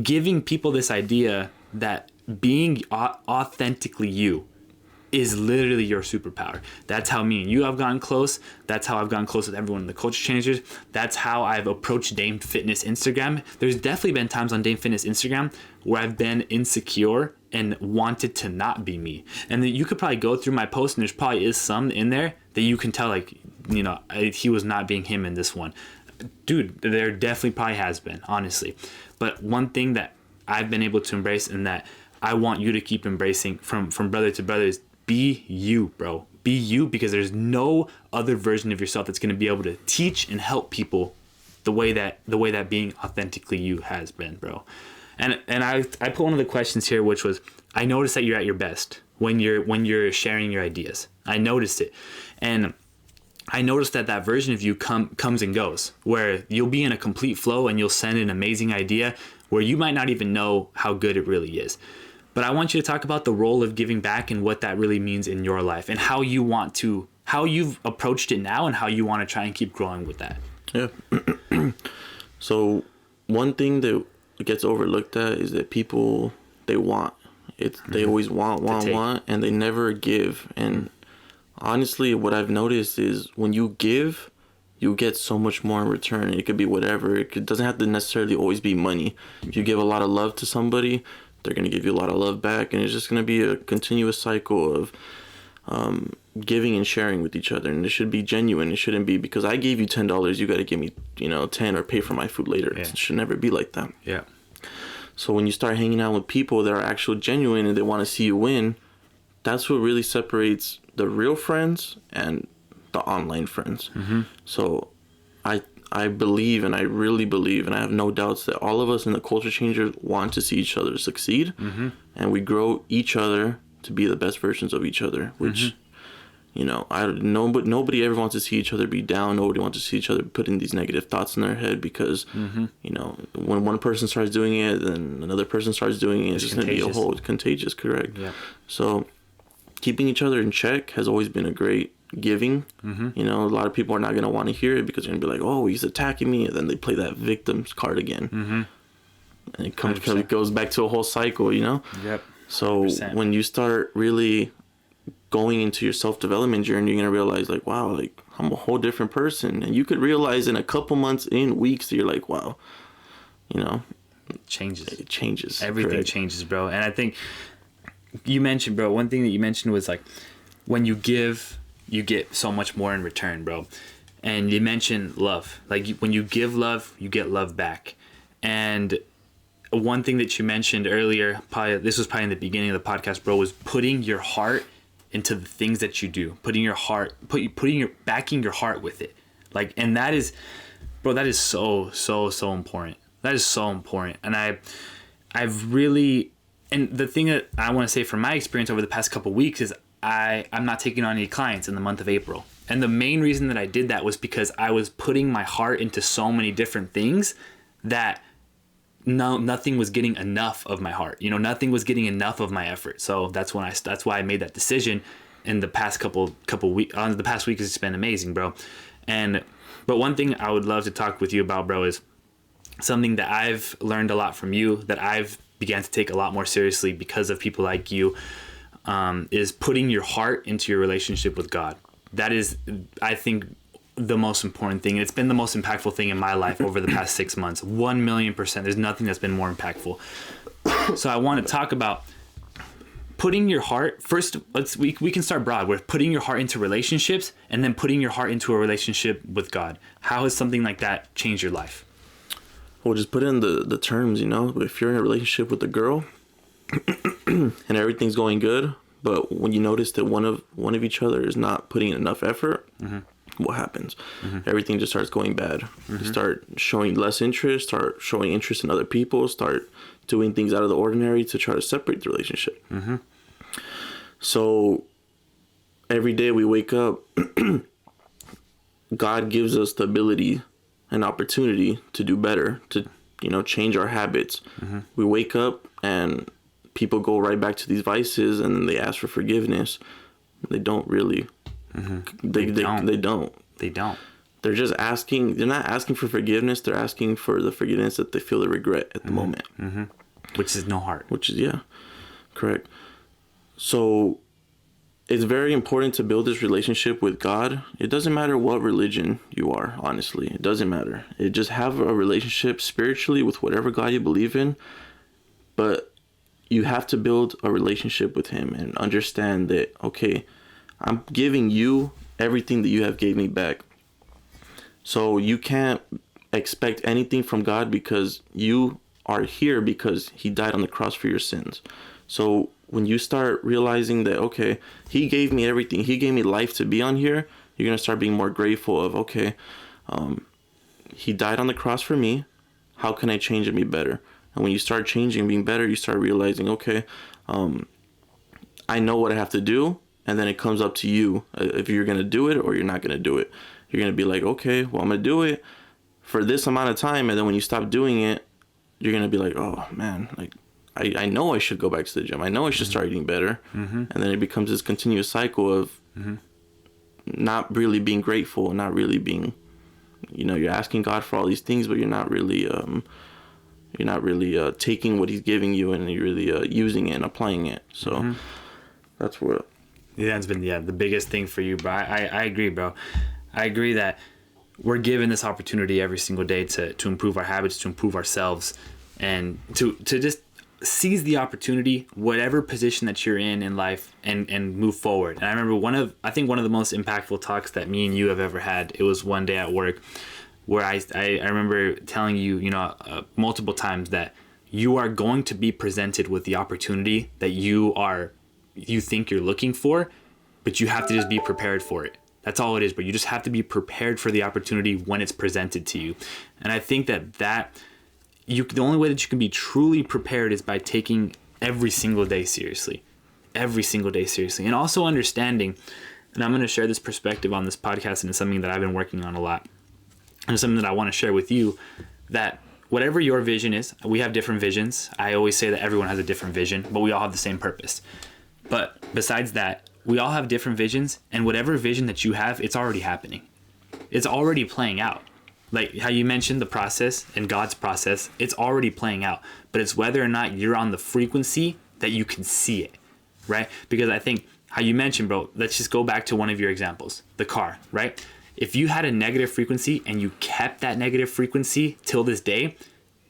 giving people this idea that being authentically you is literally your superpower. That's how me and you have gotten close. That's how I've gotten close with everyone in the Culture Changers. That's how I've approached Dame Fitness Instagram. There's definitely been times on Dame Fitness Instagram where I've been insecure and wanted to not be me. And then you could probably go through my post and there's probably is some in there that you can tell, like, he was not being him in this one. Dude, there definitely probably has been, honestly. But one thing that I've been able to embrace and that I want you to keep embracing from brother to brother is be you, bro. Be you, because there's no other version of yourself that's going to be able to teach and help people the way that being authentically you has been, bro. And I put one of the questions here, which was, I noticed that you're at your best when you're sharing your ideas. I noticed it. And I noticed that version of you comes and goes, where you'll be in a complete flow and you'll send an amazing idea where you might not even know how good it really is. But I want you to talk about the role of giving back and what that really means in your life and how you've approached it now and how you want to try and keep growing with that. Yeah. So one thing that gets overlooked at is that people, they want it. They always want, and they never give. And honestly, what I've noticed is when you give, you get so much more in return. It could be whatever. It doesn't have to necessarily always be money. If you give a lot of love to somebody, they're going to give you a lot of love back, and it's just going to be a continuous cycle of giving and sharing with each other. And it should be genuine. It shouldn't be because I gave you $10, you got to give me 10 or pay for my food later. Yeah. It should never be like that. Yeah. So when you start hanging out with people that are actually genuine and they want to see you win, that's what really separates the real friends and the online friends. Mm-hmm. So I believe, and I really believe, and I have no doubts that all of us in the Culture Changers want to see each other succeed, mm-hmm. and we grow each other to be the best versions of each other, which, nobody ever wants to see each other be down. Nobody wants to see each other putting these negative thoughts in their head because, mm-hmm. When one person starts doing it, then another person starts doing it. It's just going to be a whole contagious, correct? Yeah. So keeping each other in check has always been a great giving. Mm-hmm. A lot of people are not going to want to hear it because they're going to be like, oh, he's attacking me. And then they play that victim's card again. Mm-hmm. And it goes back to a whole cycle, Yep. So 100%. When you start really going into your self-development journey, you're going to realize like, wow, like I'm a whole different person. And you could realize in a couple months, in weeks, that you're like, wow, it changes. It changes. Everything correct. Changes, bro. And I think you mentioned, bro, one thing that you mentioned was like when you give, you get so much more in return, bro. And you mentioned love. Like when you give love, you get love back. And one thing that you mentioned earlier, this was probably in the beginning of the podcast, bro, was putting your heart into the things that you do. Backing your heart with it. Like, and that is, bro, that is so important. That is so important. And I've really, and the thing that I want to say from my experience over the past couple of weeks is I'm not taking on any clients in the month of April. And the main reason that I did that was because I was putting my heart into so many different things that nothing was getting enough of my heart. Nothing was getting enough of my effort. So that's why I made that decision. In the past couple weeks, the past week has been amazing, bro. But one thing I would love to talk with you about, bro, is something that I've learned a lot from you, that I've began to take a lot more seriously because of people like you. Is putting your heart into your relationship with God. That is, I think, the most important thing. It's been the most impactful thing in my life over the past 6 months. 1,000,000%. There's nothing that's been more impactful. So I want to talk about putting your heart first. We can start broad with putting your heart into relationships and then putting your heart into a relationship with God. How has something like that changed your life? Well, just put in the terms, if you're in a relationship with a girl and everything's going good, but when you notice that one of each other is not putting in enough effort, mm-hmm. what happens? Mm-hmm. Everything just starts going bad. Mm-hmm. You start showing less interest, start showing interest in other people, start doing things out of the ordinary to try to separate the relationship. Mm-hmm. So every day we wake up, God gives us the ability and opportunity to do better, to change our habits. Mm-hmm. We wake up and people go right back to these vices and then they ask for forgiveness. They don't really. They don't. They're just asking. They're not asking for forgiveness. They're asking for the forgiveness that they feel the regret at the moment. Which is no heart. Which is, correct. So it's very important to build this relationship with God. It doesn't matter what religion you are, honestly. It doesn't matter. It just have a relationship spiritually with whatever God you believe in. But you have to build a relationship with him and understand that, okay, I'm giving you everything that you have gave me back. So you can't expect anything from God because you are here because he died on the cross for your sins. So when you start realizing that, okay, he gave me everything, he gave me life to be on here, you're going to start being more grateful of, okay, he died on the cross for me. How can I change and be better? And when you start changing and being better, you start realizing, okay, I know what I have to do. And then it comes up to you if you're going to do it or you're not going to do it. You're going to be like, okay, well, I'm going to do it for this amount of time. And then when you stop doing it, you're going to be like, oh, man, like, I know I should go back to the gym. I know I should start eating better. And then it becomes this continuous cycle of not really being grateful, not really being, you're asking God for all these things, but you're not really taking what he's giving you and you're really using it and applying it. So that's what. Yeah, that's been the biggest thing for you, bro. I agree, bro. I agree that we're given this opportunity every single day to improve our habits, to improve ourselves, and to just seize the opportunity, whatever position that you're in life, and move forward. And I remember one of the most impactful talks that me and you have ever had. It was one day at work where I remember telling you, multiple times that you are going to be presented with the opportunity that you think you're looking for, but you have to just be prepared for it. That's all it is, but you just have to be prepared for the opportunity when it's presented to you. And I think that the only way that you can be truly prepared is by taking every single day seriously. And also understanding, and I'm going to share this perspective on this podcast, and it's something that I've been working on a lot. And it's something that I want to share with you, that whatever your vision is, we have different visions. I always say that everyone has a different vision, but we all have the same purpose. But besides that, we all have different visions, and whatever vision that you have, it's already happening. It's already playing out. Like how you mentioned the process and God's process, it's already playing out. But it's whether or not you're on the frequency that you can see it, right? Because I think how you mentioned, bro, let's just go back to one of your examples, the car, right? If you had a negative frequency and you kept that negative frequency till this day,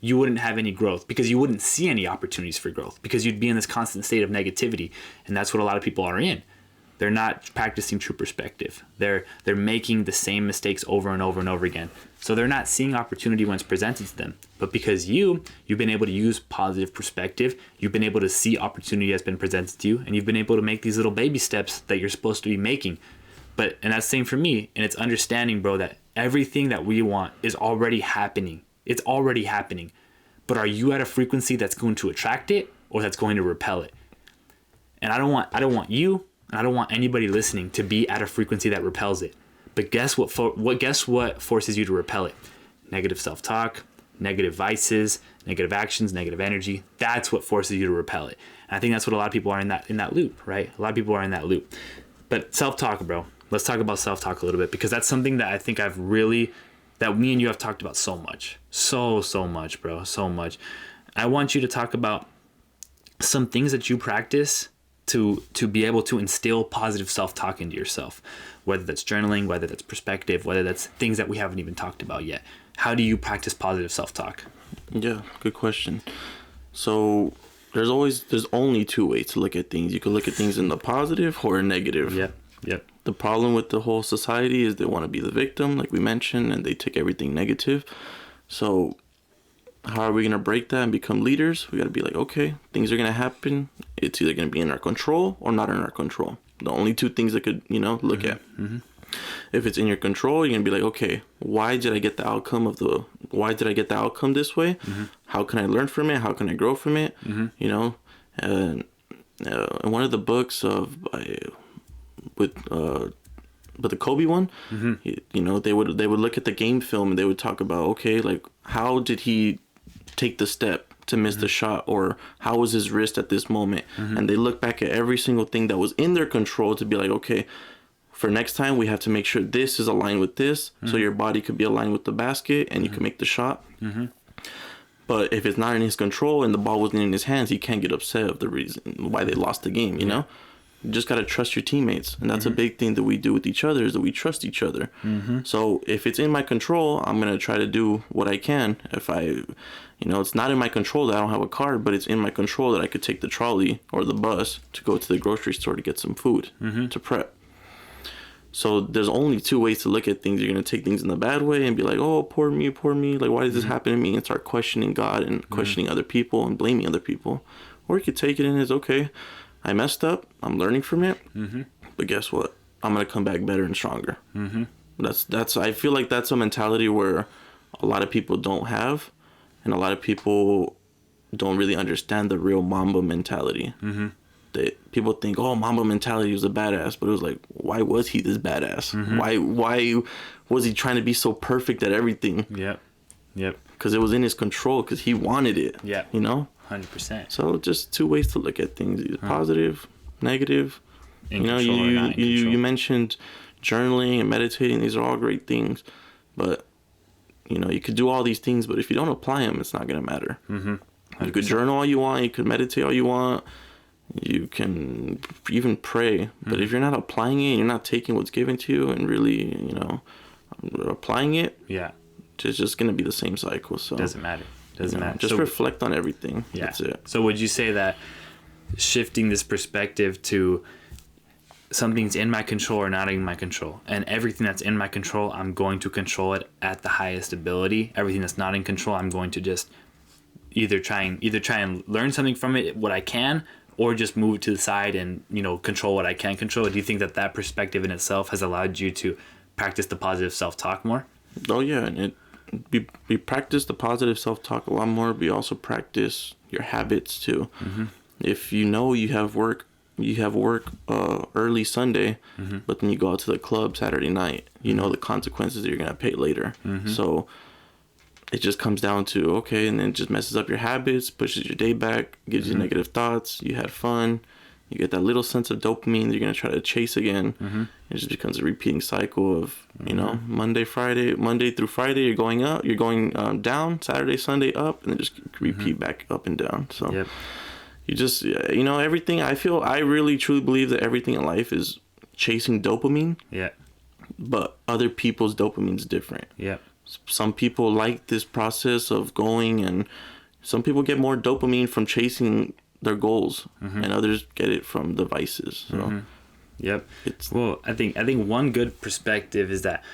you wouldn't have any growth because you wouldn't see any opportunities for growth because you'd be in this constant state of negativity. And that's what a lot of people are in. They're not practicing true perspective. They're making the same mistakes over and over and over again. So they're not seeing opportunity when it's presented to them. But because you've been able to use positive perspective, you've been able to see opportunity has been presented to you, and you've been able to make these little baby steps that you're supposed to be making. And that's the same for me. And it's understanding, bro, that everything that we want is already happening. It's already happening. But are you at a frequency that's going to attract it or that's going to repel it? And I don't want you, and I don't want anybody listening to be at a frequency that repels it. But guess what forces you to repel it? Negative self-talk, negative vices, negative actions, negative energy. That's what forces you to repel it. And I think that's what a lot of people are in that loop, right? A lot of people are in that loop. But self-talk, bro. Let's talk about self-talk a little bit, because that's something that I think that me and you have talked about so much. So much, bro. So much. I want you to talk about some things that you practice to be able to instill positive self-talk into yourself, whether that's journaling, whether that's perspective, whether that's things that we haven't even talked about yet. How do you practice positive self-talk? Yeah, good question. So there's only two ways to look at things. You can look at things in the positive or negative. Yep. The problem with the whole society is they want to be the victim, like we mentioned, and they take everything negative. So how are we going to break that and become leaders? We got to be like, okay, things are going to happen. It's either going to be in our control or not in our control. The only two things that could, look at. Mm-hmm. If it's in your control, you're going to be like, okay, why did I get the outcome this way? Mm-hmm. How can I learn from it? How can I grow from it? Mm-hmm. And in one of the books with the Kobe one, mm-hmm. They would look at the game film and they would talk about, okay, like how did he take the step to miss the shot, or how was his wrist at this moment? And they look back at every single thing that was in their control to be like, okay, for next time we have to make sure this is aligned with this, so your body could be aligned with the basket and you can make the shot. But if it's not in his control and the ball wasn't in his hands, he can't get upset of the reason why they lost the game, you know? You just got to trust your teammates. And that's a big thing that we do with each other, is that we trust each other. So if it's in my control, I'm going to try to do what I can. If it's not in my control that I don't have a card, but it's in my control that I could take the trolley or the bus to go to the grocery store to get some food to prep. So there's only two ways to look at things. You're going to take things in the bad way and be like, oh, poor me. Like, why did this happen to me? And start questioning God and questioning other people and blaming other people. Or you could take it in as, okay, I messed up. I'm learning from it. But guess what? I'm going to come back better and stronger. I feel like that's a mentality where a lot of people don't have. And a lot of people don't really understand the real Mamba mentality. People think, oh, Mamba mentality was a badass, but it was like, why was he this badass? Why was he trying to be so perfect at everything? Yep. Because it was in his control, because he wanted it. Yeah. 100%. So just two ways to look at things: either positive, negative. You mentioned journaling and meditating; these are all great things, but you could do all these things, but if you don't apply them, it's not gonna matter. You could journal all you want, you could meditate all you want. You can even pray, but if you're not applying it, you're not taking what's given to you and really, applying it. Yeah, it's just gonna be the same cycle. So doesn't matter. Just reflect on everything. Yeah. That's it. So would you say that shifting this perspective to something's in my control or not in my control, and everything that's in my control, I'm going to control it at the highest ability. Everything that's not in control, I'm going to just either try and learn something from it, what I can, or just move it to the side and, control what I can control. Do you think that perspective in itself has allowed you to practice the positive self-talk more? Oh, yeah. And we practice the positive self-talk a lot more. We also practice your habits, too. If you have work early Sunday, but then you go out to the club Saturday night, the consequences that you're going to pay later. So it just comes down to, okay, and then it just messes up your habits, pushes your day back, gives you negative thoughts. You had fun. You get that little sense of dopamine that you're going to try to chase again. It just becomes a repeating cycle of, Monday through Friday, you're going up, you're going down, Saturday, Sunday up, and then just repeat back up and down. So you just, everything, I really truly believe that everything in life is chasing dopamine. Yeah. But other people's dopamine is different. Yeah. Some people like this process of going, and some people get more dopamine from chasing their goals, and others get it from the vices. So, yep. I think one good perspective is that,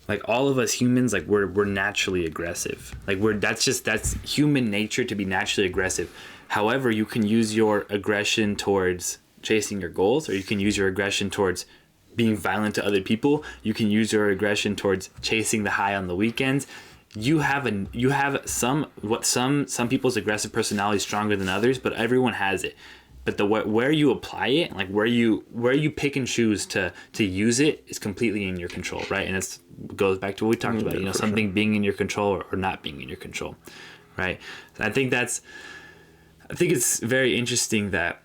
like, all of us humans, like, we're naturally aggressive. Like, that's human nature to be naturally aggressive. However, you can use your aggression towards chasing your goals, or you can use your aggression towards being violent to other people. You can use your aggression towards chasing the high on the weekends. You have some people's aggressive personality is stronger than others, but everyone has it. But where you apply it, like where you pick and choose to use it, is completely in your control, right? And it goes back to what we talked about, something being in your control or not being in your control, right? So I think it's very interesting that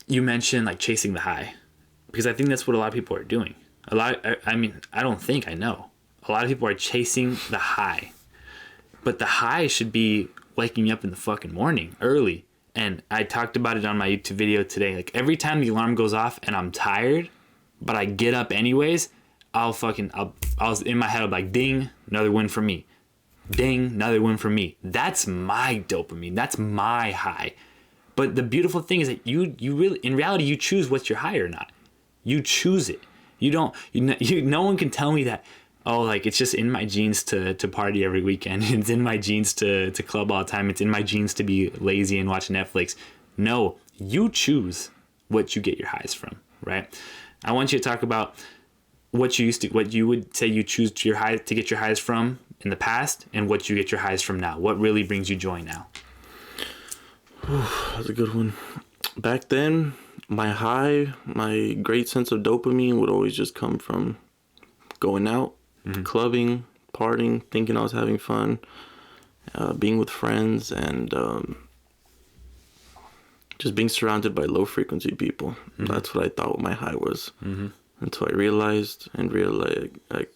you mentioned, like, chasing the high. Because I think that's what a lot of people are doing. A lot of people are chasing the high. But the high should be waking up in the fucking morning, early. And I talked about it on my YouTube video today. Like, every time the alarm goes off and I'm tired, but I get up anyways, I'll in my head, I'll be like, ding, another win for me. Ding, another win for me. That's my dopamine. That's my high. But the beautiful thing is that you really, in reality, you choose what's your high or not. You choose it. No one can tell me that, oh, like, it's just in my genes to party every weekend. It's in my genes to club all the time. It's in my genes to be lazy and watch Netflix. No, you choose what you get your highs from, right? I want you to talk about what you would say you choose to get your highs from in the past, and what you get your highs from now. What really brings you joy now? That's a good one. Back then, my great sense of dopamine would always just come from going out, clubbing, partying, thinking I was having fun, being with friends, and just being surrounded by low frequency people. That's what I thought my high was. Until I realized like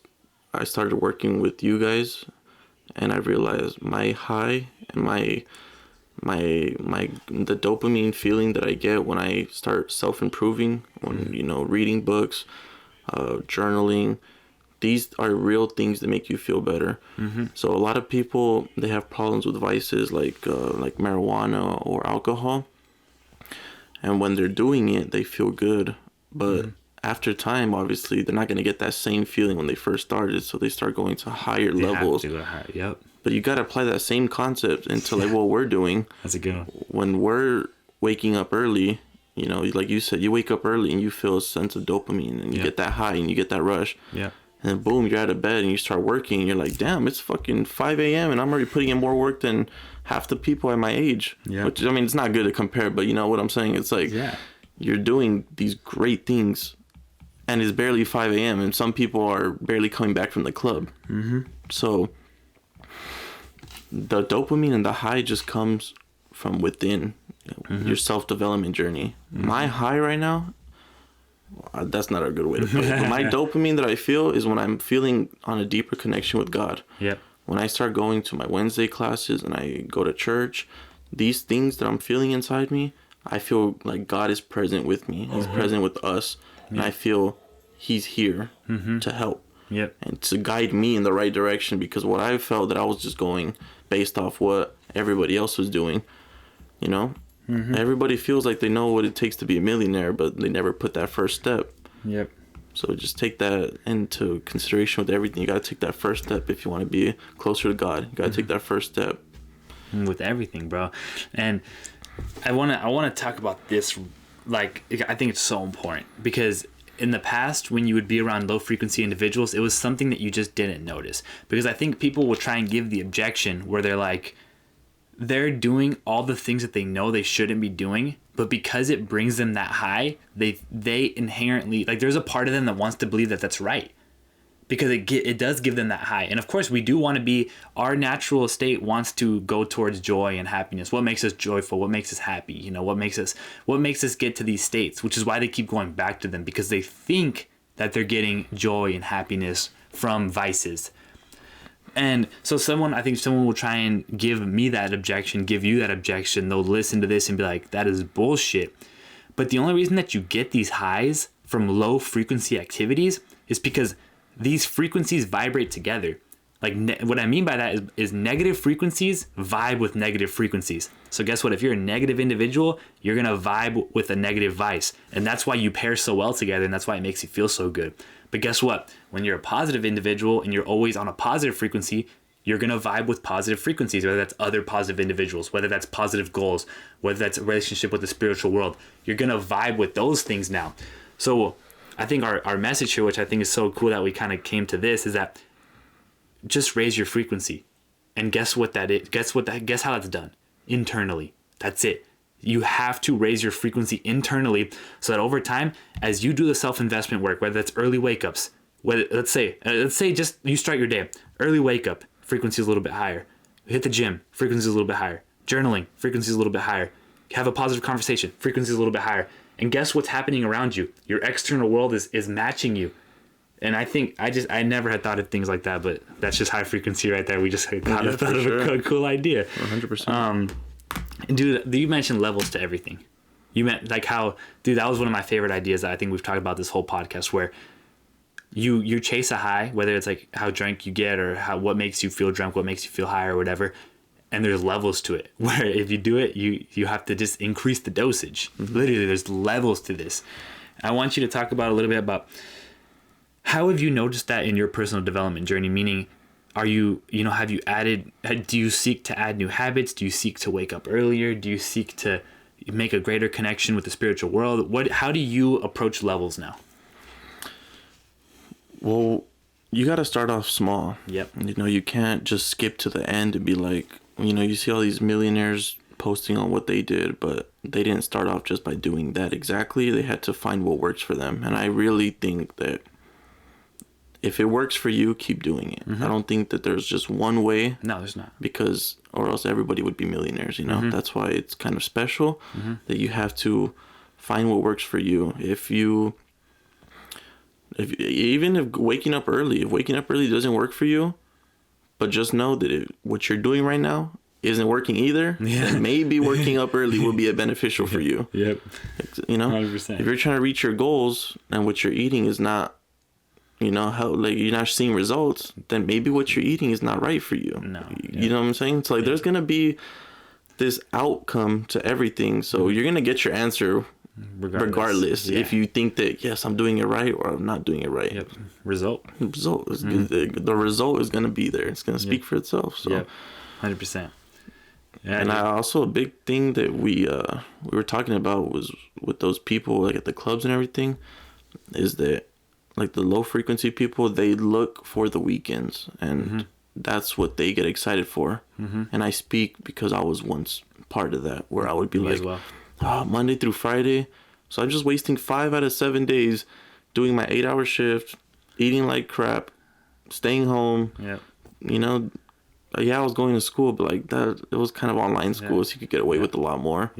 I started working with you guys, and I realized my high and my the dopamine feeling that I get when I start self-improving, when reading books, journaling, these are real things that make you feel better. So a lot of people, they have problems with vices like marijuana or alcohol, and when they're doing it they feel good, but after time, obviously they're not going to get that same feeling when they first started, so they start going to higher levels. Have to go higher. Yep. But you got to apply that same concept into like what we're doing. That's a good one. When we're waking up early, like you said, you wake up early and you feel a sense of dopamine, and you get that high and you get that rush. Yeah. And then boom, you're out of bed and you start working, and you're like, damn, it's fucking 5 a.m. and I'm already putting in more work than half the people at my age. Yeah. Which, I mean, it's not good to compare, but you know what I'm saying? It's like, you're doing these great things and it's barely 5 a.m. and some people are barely coming back from the club. So the dopamine and the high just comes from within your self-development journey. My high right now, that's not a good way to put it, but my dopamine that I feel is when I'm feeling on a deeper connection with God. Yep. When I start going to my Wednesday classes and I go to church, these things that I'm feeling inside me, I feel like God is present with me. He's present with us. And I feel he's here to help. Yep. And to guide me in the right direction, because what I felt that I was just going based off what everybody else was doing. Everybody feels like they know what it takes to be a millionaire, but they never put that first step. Yep. So just take that into consideration with everything. You got to take that first step if you want to be closer to God. You got to take that first step. With everything, bro. And I want to talk about this. Like, I think it's so important because in the past, when you would be around low frequency individuals, it was something that you just didn't notice. Because I think people will try and give the objection where they're like, they're doing all the things that they know they shouldn't be doing, but because it brings them that high, they inherently, like, there's a part of them that wants to believe that that's right, because it does give them that high. And of course, we do want to be, our natural state wants to go towards joy and happiness. What makes us joyful? What makes us happy? What makes us get to these states, which is why they keep going back to them, because they think that they're getting joy and happiness from vices. And so I think someone will try and give me that objection, give you that objection. They'll listen to this and be like, that is bullshit. But the only reason that you get these highs from low frequency activities is because these frequencies vibrate together. Like, what I mean by that is negative frequencies vibe with negative frequencies. So guess what? If you're a negative individual, you're going to vibe with a negative vice. And that's why you pair so well together, and that's why it makes you feel so good. But guess what? When you're a positive individual and you're always on a positive frequency, you're going to vibe with positive frequencies, whether that's other positive individuals, whether that's positive goals, whether that's a relationship with the spiritual world. You're going to vibe with those things now. So I think our message here, which I think is so cool that we kind of came to this, is that just raise your frequency. And guess what that is? Guess how that's done? Internally. That's it. You have to raise your frequency internally so that over time, as you do the self-investment work, whether that's early wake-ups, let's say just you start your day, early wake-up, frequency is a little bit higher. Hit the gym, frequency is a little bit higher. Journaling, frequency is a little bit higher. Have a positive conversation, frequency is a little bit higher. And guess what's happening around you? Your external world is matching you. And I think I never had thought of things like that, but that's just high frequency right there. We just thought of a cool idea. 100%. Dude, you mentioned levels to everything. You meant like how, dude, that was one of my favorite ideas that I think we've talked about this whole podcast, where you chase a high, whether it's like how drunk you get or what makes you feel drunk, what makes you feel high or whatever. And there's levels to it, where if you do it, you have to just increase the dosage. Literally, there's levels to this. I want you to talk about a little bit about how have you noticed that in your personal development journey? Meaning, have you do you seek to add new habits? Do you seek to wake up earlier? Do you seek to make a greater connection with the spiritual world? How do you approach levels now? Well, you got to start off small. Yep. You can't just skip to the end and be like, you see all these millionaires posting on what they did, but they didn't start off just by doing that exactly. They had to find what works for them. And I really think that if it works for you, keep doing it. I don't think that there's just one way. No, there's not. Because, or else everybody would be millionaires, you know? That's why it's kind of special that you have to find what works for you. If waking up early doesn't work for you, but just know that what you're doing right now isn't working either, then maybe working up early will be beneficial for you. Yep. You know, 100%. If you're trying to reach your goals and what you're eating is not, you know, how like you're not seeing results, then maybe what you're eating is not right for you. No. You know what I'm saying? So like there's gonna be this outcome to everything. So you're gonna get your answer regardless. If you think that yes, I'm doing it right or I'm not doing it right. Yep. Result. The result is gonna be there. It's gonna speak for itself. So 100%. Yeah, and also a big thing that we were talking about was with those people like at the clubs and everything is that like the low frequency people, they look for the weekends and that's what they get excited for. And I speak because I was once part of that where I would be like, Monday through Friday. So I'm just wasting 5 out of 7 days doing my 8-hour shift, eating like crap, staying home. You know, I was going to school, but like that, it was kind of online school, so you could get away with a lot more.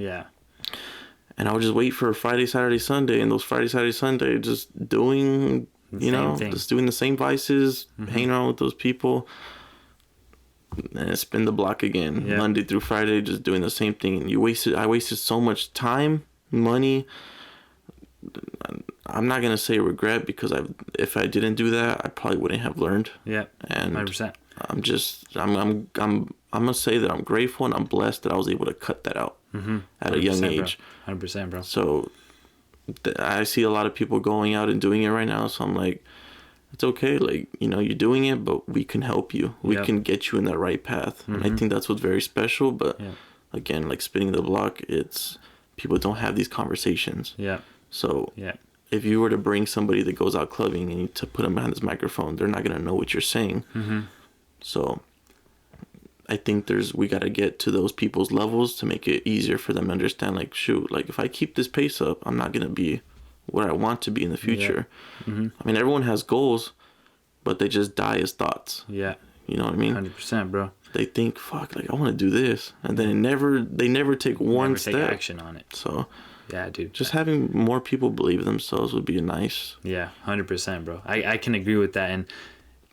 And I would just wait for Friday, Saturday, Sunday, and those Friday, Saturday, Sunday, just doing, just doing the same vices, hanging around with those people, and spin the block again, Monday through Friday, just doing the same thing. And I wasted so much time, money. I'm not gonna say regret because if I didn't do that, I probably wouldn't have learned. And 100%. I'm gonna say that I'm grateful and I'm blessed that I was able to cut that out at a young age. 100%, bro. So I see a lot of people going out and doing it right now. So I'm like, it's okay. Like, you know, you're doing it, but we can help you. We can get you in the right path. And I think that's what's very special. But again, like spinning the block, it's people don't have these conversations. So if you were to bring somebody that goes out clubbing and you to put them behind this microphone, they're not gonna know what you're saying. So I think we got to get to those people's levels to make it easier for them to understand, like, shoot, like if I keep this pace up, I'm not going to be what I want to be in the future. I mean, everyone has goals, but they just die as thoughts. You know what I mean? 100%, bro. They think, fuck, like I want to do this. And then they never take one step. Take action on it. So yeah, dude. Just having more people believe themselves would be nice. 100%, bro. I can agree with that. And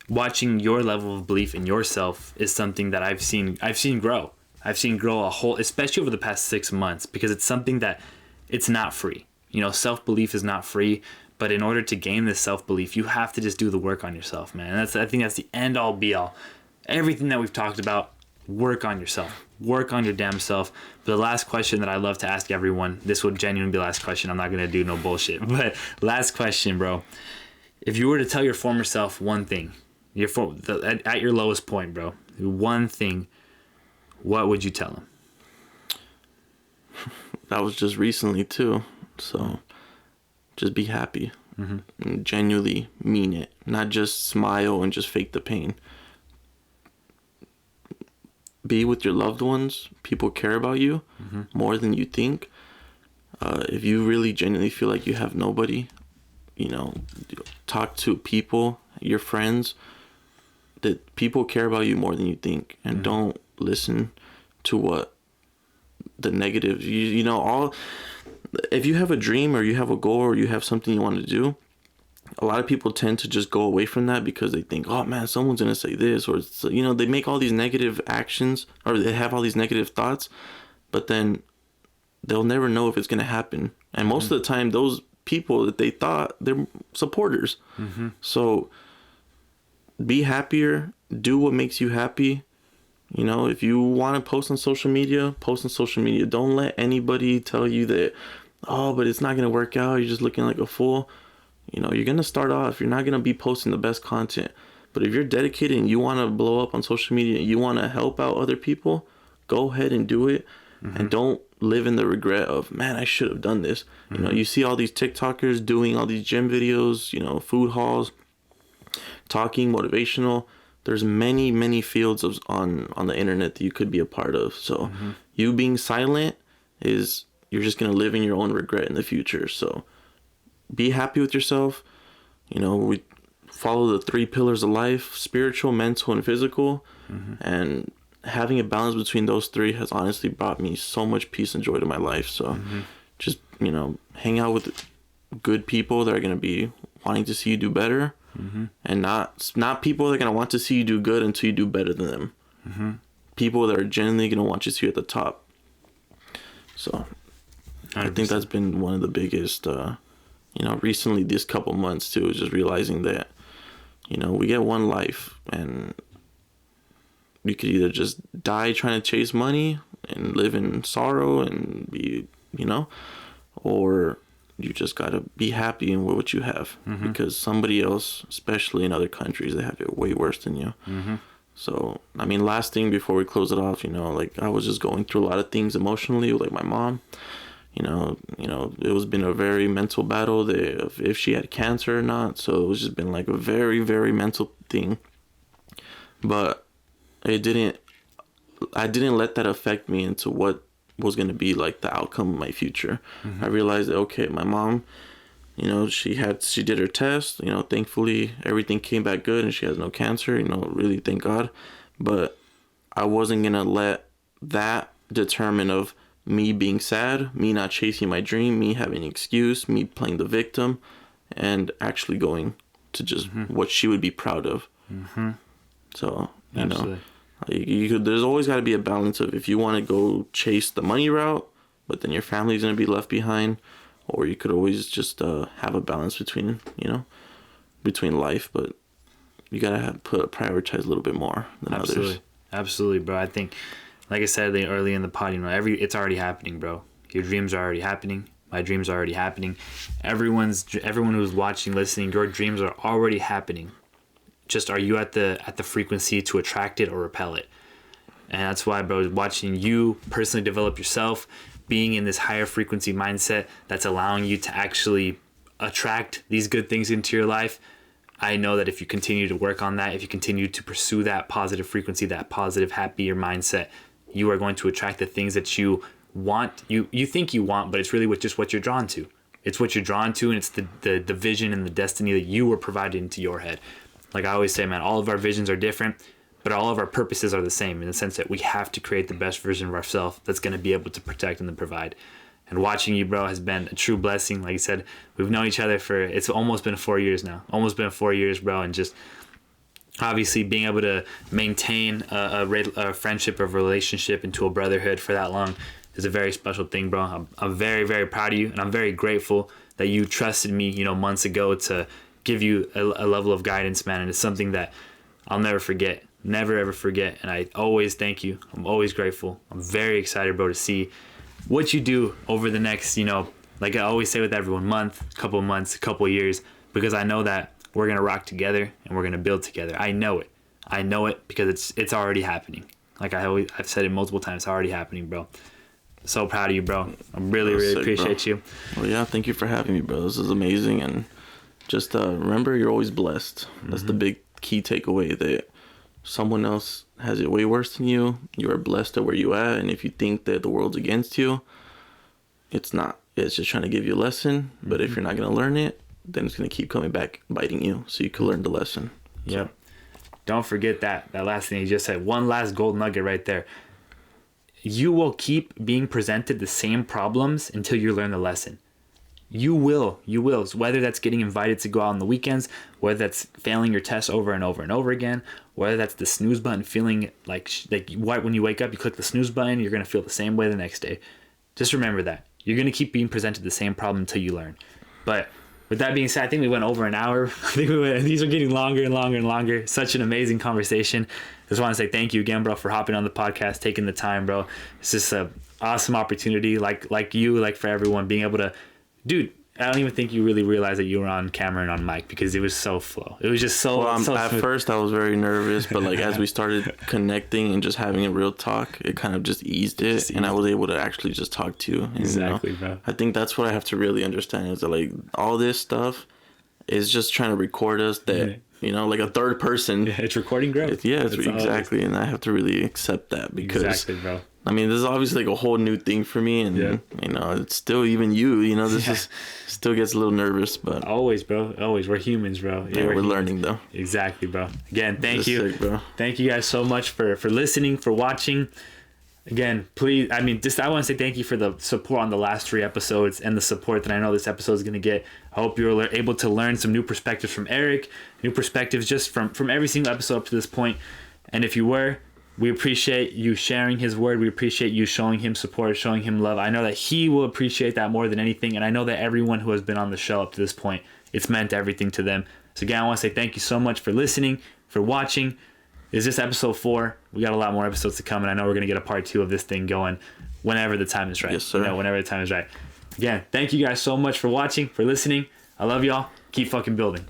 watching your level of belief in yourself is something that I've seen grow. I've seen grow especially over the past 6 months, because it's something that it's not free. You know, self-belief is not free, but in order to gain this self-belief, you have to just do the work on yourself, man. And I think that's the end all be all. Everything that we've talked about, work on yourself. Work on your damn self. But the last question that I love to ask everyone, this will genuinely be the last question. I'm not going to do no bullshit. But last question, bro. If you were to tell your former self one thing, at your lowest point, bro, one thing, what would you tell him? That was just recently too. So just be happy and genuinely mean it. Not just smile and just fake the pain. Be with your loved ones. People care about you more than you think. If you really genuinely feel like you have nobody, you know, talk to people, your friends, that people care about you more than you think, and don't listen to what the negatives, you know, if you have a dream or you have a goal or you have something you want to do, a lot of people tend to just go away from that because they think, oh man, someone's going to say this, or, you know, they make all these negative actions, or they have all these negative thoughts, but then they'll never know if it's going to happen. And most of the time, those people that they thought, they're supporters. So be happier, do what makes you happy. You know, if you want to post on social media, post on social media. Don't let anybody tell you that, oh, but it's not going to work out, you're just looking like a fool. You know, you're going to start off, you're not going to be posting the best content. But if you're dedicated and you want to blow up on social media, you want to help out other people, go ahead and do it. And don't live in the regret of, man, I should have done this. You know, you see all these TikTokers doing all these gym videos, you know, food hauls, talking motivational. There's many fields on the internet that you could be a part of. So you being silent is, you're just going to live in your own regret in the future. So be happy with yourself. You know, follow the 3 pillars of life: spiritual, mental, and physical. And having a balance between those 3 has honestly brought me so much peace and joy to my life. So just, hang out with good people that are going to be wanting to see you do better, and not people that are going to want to see you do good until you do better than them. People that are genuinely going to want you to see you at the top. So 100%. I think that's been one of the biggest, recently this couple months too, is just realizing that, we get one life, and we could either just die trying to chase money and live in sorrow and be, or you just got to be happy in what you have, because somebody else, especially in other countries, they have it way worse than you. So, last thing before we close it off, I was just going through a lot of things emotionally with, my mom. It was been a very mental battle if she had cancer or not. So it was just been a very, very mental thing. But I didn't let that affect me into what was going to be the outcome of my future. I realized that, okay, my mom, she did her test, thankfully everything came back good and she has no cancer, really thank God. But I wasn't going to let that determine of me being sad, me not chasing my dream, me having an excuse, me playing the victim, and actually going to just what she would be proud of. So, there's always got to be a balance of, if you want to go chase the money route, but then your family's going to be left behind, or you could always just have a balance between life, but you got to prioritize a little bit more than others. Absolutely, bro. I think, like I said early in the pod, it's already happening, bro. Your dreams are already happening. My dreams are already happening. Everyone who's watching, listening, your dreams are already happening. Just, are you at the frequency to attract it or repel it? And that's why, bro, watching you personally develop yourself, being in this higher frequency mindset that's allowing you to actually attract these good things into your life. I know that if you continue to work on that, if you continue to pursue that positive frequency, that positive, happier mindset, you are going to attract the things that you want. You think you want, but it's really just what you're drawn to. It's what you're drawn to, and it's the vision and the destiny that you were provided into your head. Like I always say, man, all of our visions are different, but all of our purposes are the same, in the sense that we have to create the best version of ourselves that's going to be able to protect and then provide. And watching you, bro, has been a true blessing. Like I said, we've known each other it's almost been 4 years now. Almost been 4 years, bro. And just obviously being able to maintain a friendship, a relationship into a brotherhood for that long is a very special thing, bro. I'm very, very proud of you, and I'm very grateful that you trusted me, months ago to give you a level of guidance, man. And it's something that I'll never forget. Never, ever forget. And I always thank you. I'm always grateful. I'm very excited, bro, to see what you do over the next, like I always say with everyone, months, couple years, because I know that we're going to rock together and we're going to build together. I know it because it's already happening. Like I've said it multiple times, it's already happening, bro. So proud of you, bro. I really appreciate you. Well, yeah, thank you for having me, bro. This is amazing. And just remember, you're always blessed. That's the big key takeaway, that someone else has it way worse than you. You are blessed at where you at. And if you think that the world's against you, it's not. It's just trying to give you a lesson. But if you're not going to learn it, then it's going to keep coming back biting you, so you can learn the lesson. Yep. So. Don't forget that last thing you just said. One last gold nugget right there. You will keep being presented the same problems until you learn the lesson. You will. So whether that's getting invited to go out on the weekends, whether that's failing your test over and over and over again, whether that's the snooze button, feeling like when you wake up, you click the snooze button, you're going to feel the same way the next day. Just remember that. You're going to keep being presented the same problem until you learn. But with that being said, I think we went over an hour. These are getting longer and longer and longer. Such an amazing conversation. Just want to say thank you again, bro, for hopping on the podcast, taking the time, bro. It's just an awesome opportunity, like for everyone, being able to, dude, I don't even think you really realized that you were on camera and on mic, because it was so flow. It was just so. Well, so at first I was very nervous, but as we started connecting and just having a real talk, it kind of just eased it, and I was able to actually just talk to you. Exactly, bro. I think that's what I have to really understand, is that all this stuff is just trying to record us, that a third person. Yeah, it's recording growth. It's exactly, and I have to really accept that, because exactly, bro. I mean, this is obviously like a whole new thing for me, and you know, it's still even you know, this is still gets a little nervous, but always, bro. Always, we're humans, bro. Yeah, we're learning though. Exactly, bro. Again, thank you, sick, bro. Thank you guys so much for listening, for watching. Again, please, I mean, I want to say thank you for the support on the last 3 episodes and the support that I know this episode is going to get. I hope you're able to learn some new perspectives from Eric, new perspectives just from every single episode up to this point. And if you were, we appreciate you sharing his word. We appreciate you showing him support, showing him love. I know that he will appreciate that more than anything. And I know that everyone who has been on the show up to this point, it's meant everything to them. So again, I want to say thank you so much for listening, for watching. Is this episode 4? We got a lot more episodes to come, and I know we're going to get a part 2 of this thing going whenever the time is right. Yes, sir. Whenever the time is right. Again, thank you guys so much for watching, for listening. I love y'all. Keep fucking building.